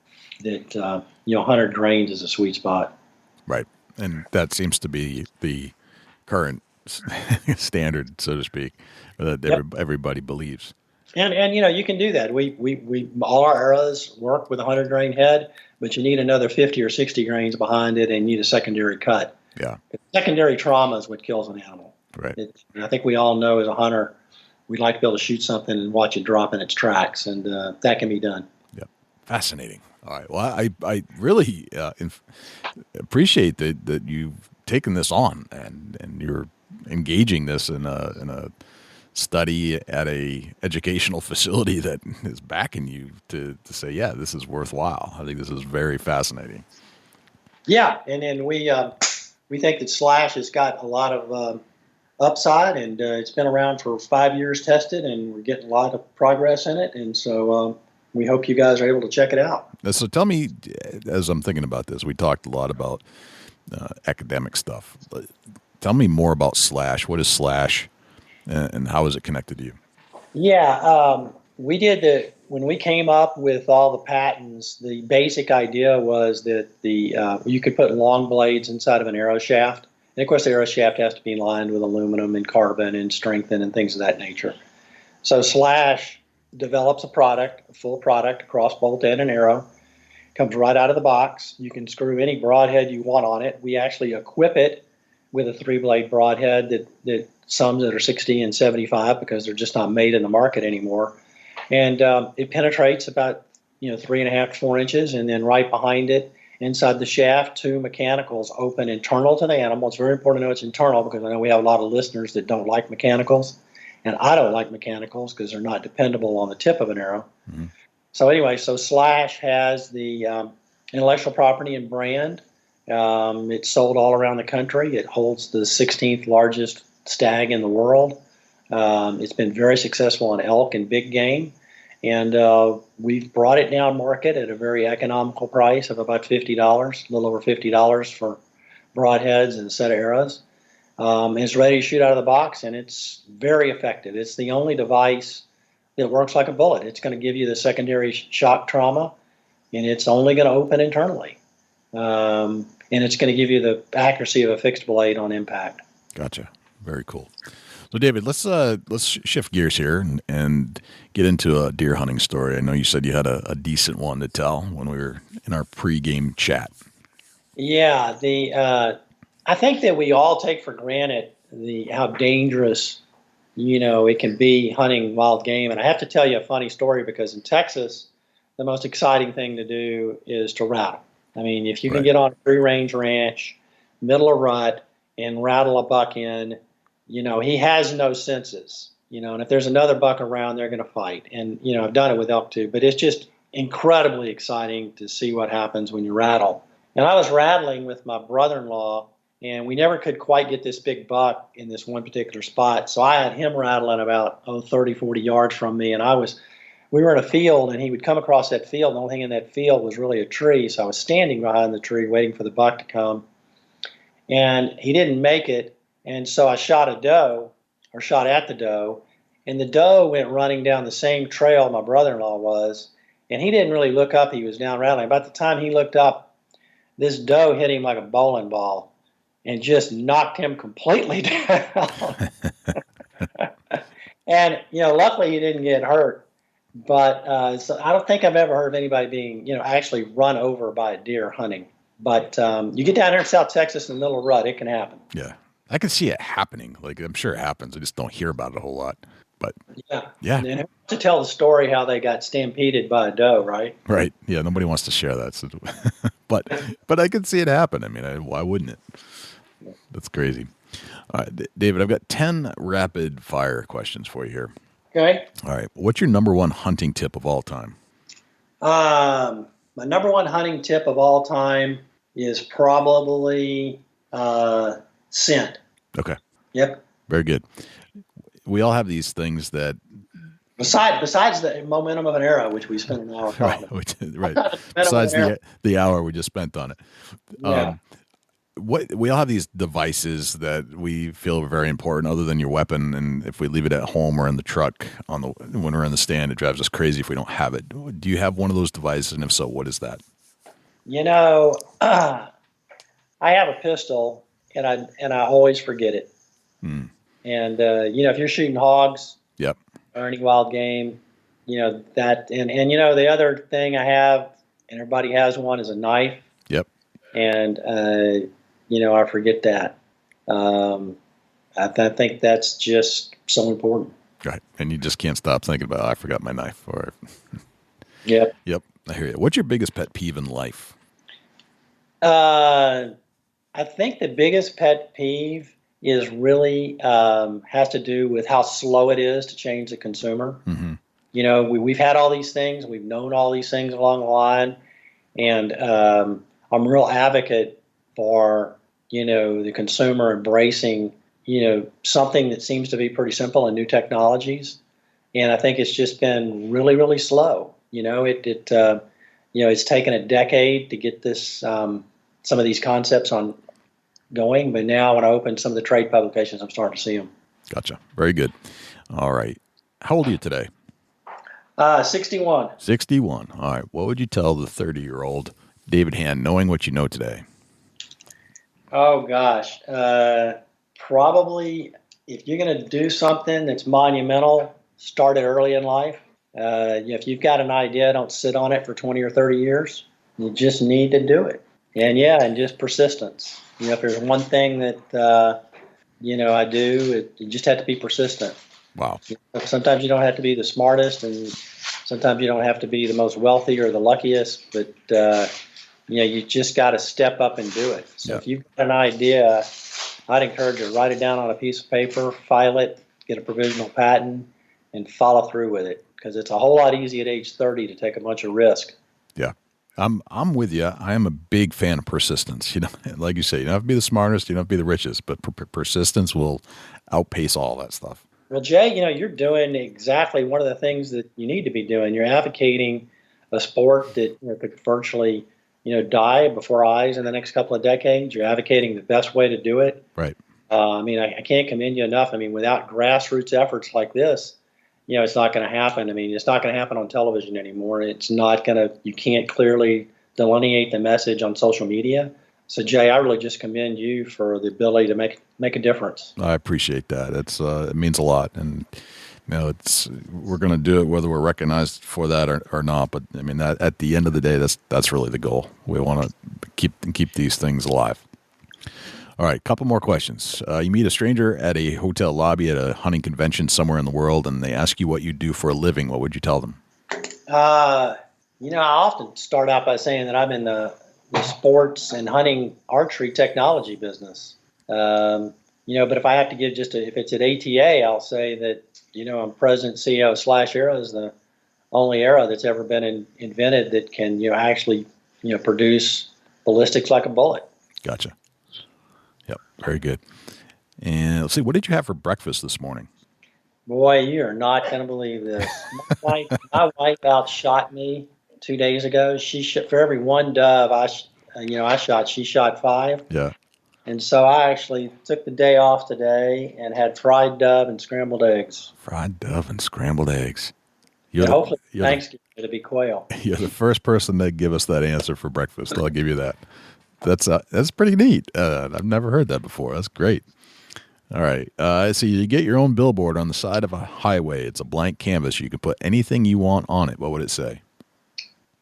that 100 grains is a sweet spot. Right. And that seems to be the current standard, so to speak, that everybody believes. And you can do that. We all our arrows work with a 100 grain head, but you need another 50 or 60 grains behind it, and you need a secondary cut. Yeah. Secondary trauma is what kills an animal. Right. And I think we all know as a hunter, we'd like to be able to shoot something and watch it drop in its tracks, and that can be done. Yeah. Fascinating. All right. Well, I really appreciate that you've taken this on and you're engaging this in a study at a educational facility that is backing you to say, yeah, this is worthwhile. I think this is very fascinating. Yeah, and then we think that Slash has got a lot of upside, and it's been around for 5 years tested, and we're getting a lot of progress in it, and so we hope you guys are able to check it out. So tell me, as I'm thinking about this, we talked a lot about academic stuff. Tell me more about Slash. What is Slash, and how is it connected to you? Yeah, when we came up with all the patents, the basic idea was that you could put long blades inside of an arrow shaft. And of course, the arrow shaft has to be lined with aluminum and carbon and strengthened and things of that nature. So Slash develops a full product, a crossbolt and an arrow. Comes right out of the box. You can screw any broadhead you want on it. We actually equip it with a 3-blade broadhead that some that are 60 and 75 because they're just not made in the market anymore. And it penetrates about 3.5 to 4 inches, and then right behind it, inside the shaft, 2 mechanicals open internal to the animal. It's very important to know it's internal because I know we have a lot of listeners that don't like mechanicals, and I don't like mechanicals because they're not dependable on the tip of an arrow. Mm-hmm. So anyway, Slash has the intellectual property and brand. It's sold all around the country. It holds the 16th largest stag in the world. It's been very successful on elk and big game. And we've brought it down market at a very economical price of about $50, a little over $50 for broadheads and a set of arrows. It's ready to shoot out of the box, and it's very effective. It's the only device that works like a bullet. It's going to give you the secondary shock trauma, and it's only going to open internally. And it's going to give you the accuracy of a fixed blade on impact. Gotcha. Very cool. So, David, let's shift gears here and get into a deer hunting story. I know you said you had a decent one to tell when we were in our pregame chat. Yeah, I think that we all take for granted how dangerous it can be hunting wild game. And I have to tell you a funny story because in Texas, the most exciting thing to do is to rattle. I mean, if you can get on a free-range ranch, middle of rut, and rattle a buck in, he has no senses, and if there's another buck around, they're going to fight. And, I've done it with elk too, but it's just incredibly exciting to see what happens when you rattle. And I was rattling with my brother-in-law, and we never could quite get this big buck in this one particular spot. So I had him rattling about 30, 40 yards from me, and I was we were in a field, and he would come across that field. The only thing in that field was really a tree. So I was standing behind the tree waiting for the buck to come. And he didn't make it. And so I shot at the doe. And the doe went running down the same trail my brother-in-law was. And he didn't really look up. He was down rattling. About the time he looked up, this doe hit him like a bowling ball and just knocked him completely down. And, luckily he didn't get hurt. But so I don't think I've ever heard of anybody being, actually run over by a deer hunting. But you get down here in South Texas in the middle of a rut, it can happen. Yeah. I can see it happening. Like, I'm sure it happens. I just don't hear about it a whole lot. But yeah. And then to tell the story how they got stampeded by a doe, right? Right. Yeah. Nobody wants to share that. So, but I can see it happen. I mean, why wouldn't it? That's crazy. All right, David, I've got 10 rapid fire questions for you here. Okay. All right. What's your number one hunting tip of all time? My number one hunting tip of all time is probably scent. Okay. Yep. Very good. We all have these things that... Besides the momentum of an arrow, which we spent an hour talking about. Right. Besides the hour we just spent on it. Yeah. We all have these devices that we feel are very important other than your weapon. And if we leave it at home or in the truck when we're in the stand, it drives us crazy if we don't have it. Do you have one of those devices? And if so, what is that? I have a pistol and I always forget it. And, if you're shooting hogs yep. or any wild game, that, and the other thing I have, and everybody has one, is a knife. Yep. And, I forget that. I think that's just so important. Right. And you just can't stop thinking about, I forgot my knife. Or Yep. Yep. I hear you. What's your biggest pet peeve in life? I think the biggest pet peeve is really has to do with how slow it is to change the consumer. Mm-hmm. We've had all these things. We've known all these things along the line. And I'm a real advocate for, the consumer embracing, something that seems to be pretty simple and new technologies. And I think it's just been really, really slow. It's taken a decade to get this, some of these concepts going. But now when I open some of the trade publications, I'm starting to see them. Gotcha. Very good. All right. How old are you today? 61. 61. All right. What would you tell the 30-year-old David Hand, knowing what you know today? Oh, gosh. Probably if you're going to do something that's monumental, start it early in life. If you've got an idea, don't sit on it for 20 or 30 years. You just need to do it. And just persistence. If there's one thing that, I do, you just have to be persistent. Wow. Sometimes you don't have to be the smartest, and sometimes you don't have to be the most wealthy or the luckiest, but, you just got to step up and do it. So if you've got an idea, I'd encourage you to write it down on a piece of paper, file it, get a provisional patent, and follow through with it, because it's a whole lot easier at age 30 to take a bunch of risk. Yeah. I'm with you. I am a big fan of persistence. Like you say, you don't have to be the smartest, you don't have to be the richest, but persistence will outpace all that stuff. Well, Jay, you're doing exactly one of the things that you need to be doing. You're advocating a sport that could virtually, die before our eyes in the next couple of decades. You're advocating the best way to do it. Right. I can't commend you enough. Without grassroots efforts like this, it's not going to happen. It's not going to happen on television anymore. It's not going to, you can't clearly delineate the message on social media. So, Jay, I really just commend you for the ability to make a difference. I appreciate that. It means a lot. And, we're going to do it whether we're recognized for that or not. But, that at the end of the day, that's really the goal. We want to keep these things alive. All right, couple more questions. You meet a stranger at a hotel lobby at a hunting convention somewhere in the world, and they ask you what you do for a living. What would you tell them? I often start out by saying that I'm in the sports and hunting archery technology business. But if I have to give if it's at ATA, I'll say that, I'm president, CEO / Arrow is the only arrow that's ever been invented that can, actually, produce ballistics like a bullet. Gotcha. Yep. Very good. And let's see, what did you have for breakfast this morning? Boy, you are not going to believe this. My wife outshot me 2 days ago. For every one dove I shot, she shot 5. Yeah. And so I actually took the day off today and had fried dove and scrambled eggs. Fried dove and scrambled eggs. Hopefully Thanksgiving it'll be quail. You're the first person to give us that answer for breakfast. I'll give you that. That's pretty neat. I've never heard that before. That's great. All right. So you get your own billboard on the side of a highway. It's a blank canvas. You can put anything you want on it. What would it say?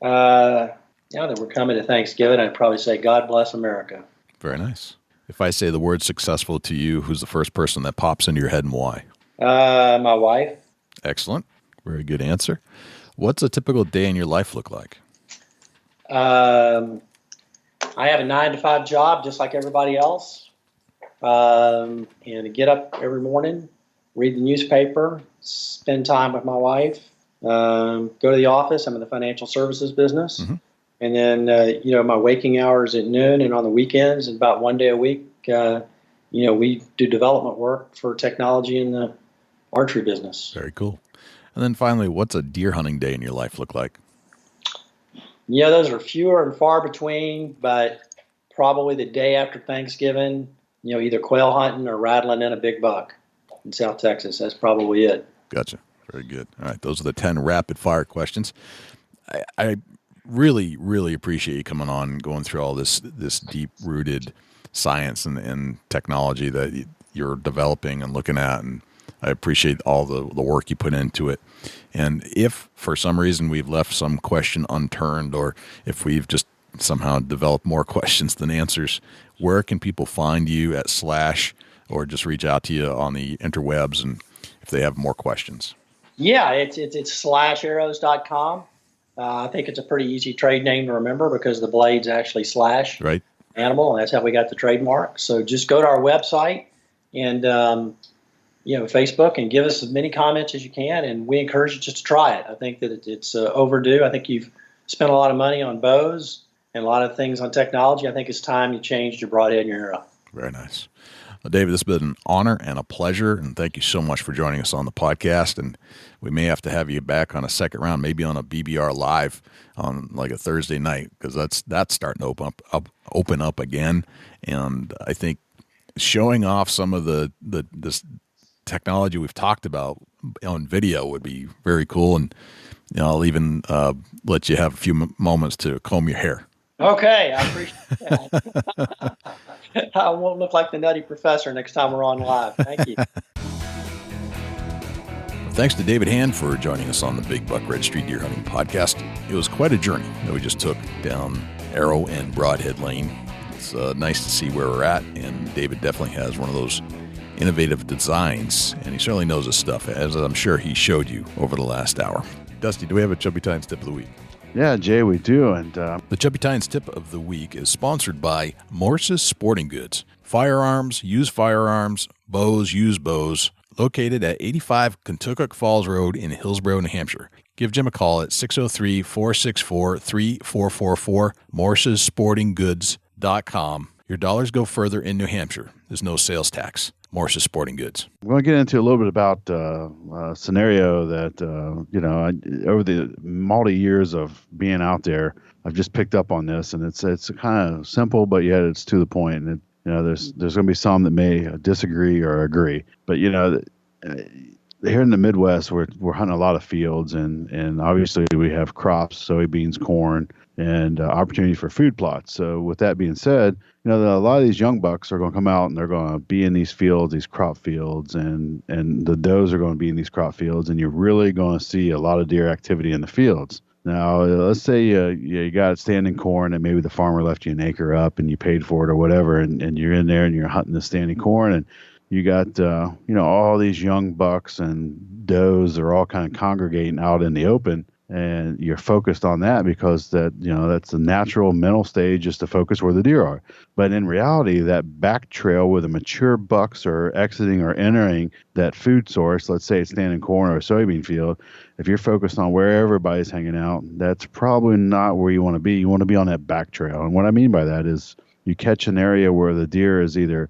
Now that we're coming to Thanksgiving, I'd probably say, God bless America. Very nice. If I say the word successful to you, who's the first person that pops into your head and why? My wife. Excellent. Very good answer. What's a typical day in your life look like? I have a 9-to-5 job just like everybody else. And I get up every morning, read the newspaper, spend time with my wife, go to the office. I'm in the financial services business. Mm-hmm. And then, my waking hours at noon and on the weekends, and about one day a week, we do development work for technology in the archery business. Very cool. And then finally, what's a deer hunting day in your life look like? Yeah, those are fewer and far between, but probably the day after Thanksgiving, either quail hunting or rattling in a big buck in South Texas. That's probably it. Gotcha. Very good. All right. Those are the 10 rapid fire questions. I really, really appreciate you coming on and going through all this deep rooted science and technology that you're developing and looking at. And I appreciate all the work you put into it. And if for some reason we've left some question unturned, or if we've just somehow developed more questions than answers, where can people find you at Slash, or just reach out to you on the interwebs and if they have more questions? Yeah, it's slasharrows.com. I think it's a pretty easy trade name to remember because the blade's actually slash right animal, and that's how we got the trademark. So just go to our website and Facebook, and give us as many comments as you can, and we encourage you just to try it. I think that it's overdue. I think you've spent a lot of money on bows and a lot of things on technology. I think it's time you changed your broadhead and your arrow. Very nice. Well, David, this has been an honor and a pleasure, and thank you so much for joining us on the podcast. And we may have to have you back on a second round, maybe on a BBR Live on like a Thursday night, because that's starting to open up again. And I think showing off some of this technology we've talked about on video would be very cool. And I'll even let you have a few moments to comb your hair. Okay, I appreciate that. I won't look like the Nutty Professor next time we're on live. Thank you. Thanks to David Hand for joining us on the Big Buck Registry Deer Hunting Podcast. It was quite a journey that we just took down Arrow and Broadhead Lane. It's nice to see where we're at, and David definitely has one of those innovative designs, and he certainly knows his stuff, as I'm sure he showed you over the last hour. Dusty, do we have a Chubby Tines tip of the week? Yeah, Jay, we do. And the Chubby Tines tip of the week is sponsored by Morse's Sporting Goods. Firearms, used firearms, bows, used bows, located at 85 Kentucky Falls Road in Hillsborough, New Hampshire. Give Jim a call at 603-464-3444, morsessportinggoods.com. Your dollars go further in New Hampshire. There's no sales tax. Morse's Sporting Goods. We're going to get into a little bit about a scenario that, over the multi years of being out there, I've just picked up on this, and it's kind of simple, but yet it's to the point. And there's going to be some that may disagree or agree, but here in the Midwest, we're hunting a lot of fields, and obviously we have crops, soybeans, corn, and opportunity for food plots. So with that being said, a lot of these young bucks are going to come out and they're going to be in these fields, these crop fields, and the does are going to be in these crop fields, and you're really going to see a lot of deer activity in the fields. Now, let's say you got standing corn and maybe the farmer left you an acre up and you paid for it or whatever, and you're in there and you're hunting the standing corn, and you got all these young bucks and does are all kind of congregating out in the open. And you're focused on that because that's the natural mental stage, is to focus where the deer are. But in reality, that back trail where the mature bucks are exiting or entering that food source, let's say it's standing corn or a soybean field, if you're focused on where everybody's hanging out, that's probably not where you want to be. You want to be on that back trail. And what I mean by that is you catch an area where the deer is either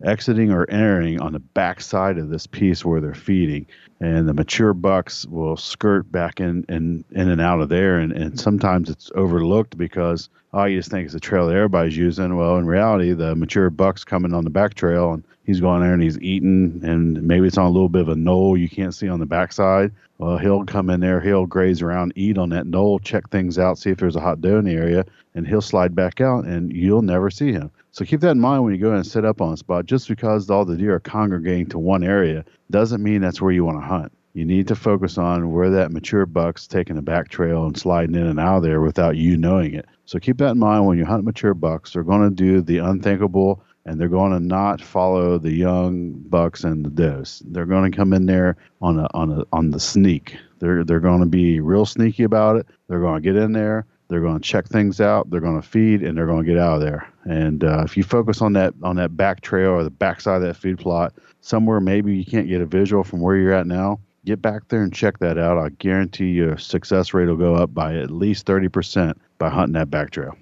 exiting or entering on the back side of this piece where they're feeding. And the mature bucks will skirt back in and out of there. And sometimes it's overlooked because, you just think it's a trail that everybody's using. Well, in reality, the mature buck's coming on the back trail, and he's going there and he's eating, and maybe it's on a little bit of a knoll you can't see on the backside. Well, he'll come in there, he'll graze around, eat on that knoll, check things out, see if there's a hot doe in the area, and he'll slide back out, and you'll never see him. So keep that in mind when you go and set up on a spot. Just because all the deer are congregating to one area doesn't mean that's where you want to hunt. You need to focus on where that mature buck's taking a back trail and sliding in and out of there without you knowing it. So keep that in mind when you hunt mature bucks. They're going to do the unthinkable, and they're going to not follow the young bucks and the does. They're going to come in there on the sneak. They're going to be real sneaky about it. They're going to get in there. They're going to check things out. They're going to feed, and they're going to get out of there. And if you focus on that back trail or the backside of that feed plot, somewhere maybe you can't get a visual from where you're at now, get back there and check that out. I guarantee your success rate will go up by at least 30% by hunting that back trail.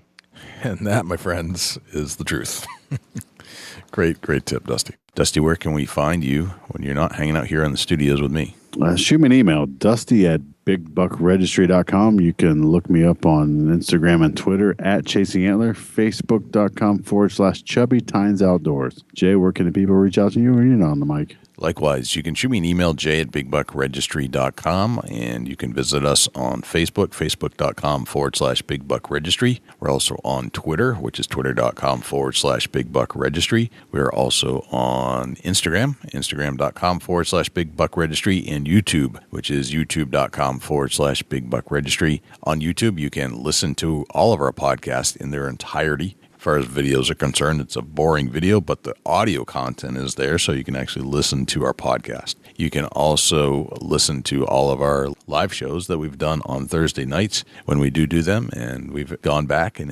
And that, my friends, is the truth. Great tip, Dusty. Dusty, where can we find you when you're not hanging out here in the studios with me? Shoot me an email, dusty@bigbuckregistry.com. You can look me up on Instagram and Twitter @ChasingAntler, Facebook.com/Chubby Tines Outdoors. Jay, where can the people reach out to you when you're not on the mic? Likewise, you can shoot me an email, jay@bigbuckregistry.com, and you can visit us on Facebook, facebook.com/bigbuckregistry. We're also on Twitter, which is twitter.com/bigbuckregistry. We're also on Instagram, instagram.com/bigbuckregistry, and YouTube, which is youtube.com/bigbuckregistry. On YouTube, you can listen to all of our podcasts in their entirety. As far as videos are concerned, it's a boring video, but the audio content is there, so you can actually listen to our podcast. You can also listen to all of our live shows that we've done on Thursday nights when we do them, and we've gone back and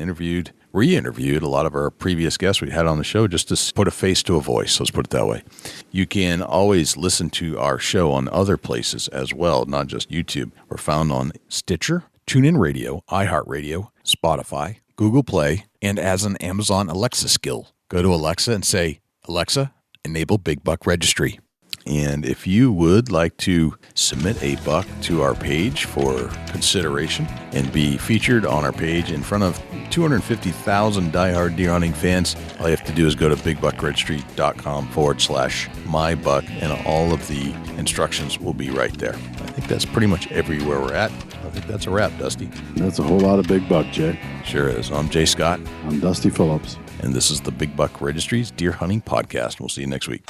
re-interviewed a lot of our previous guests we had on the show just to put a face to a voice, let's put it that way. You can always listen to our show on other places as well, not just YouTube. We're found on Stitcher, TuneIn Radio, iHeartRadio, Spotify, Google Play, and as an Amazon Alexa skill. Go to Alexa and say, Alexa, enable Big Buck Registry. And if you would like to submit a buck to our page for consideration and be featured on our page in front of 250,000 diehard deer hunting fans, all you have to do is go to bigbuckregistry.com/mybuck, and all of the instructions will be right there. I think that's pretty much everywhere we're at. I think that's a wrap, Dusty. That's a whole lot of big buck, Jay. Sure is. I'm Jay Scott. I'm Dusty Phillips. And this is the Big Buck Registry's Deer Hunting Podcast. We'll see you next week.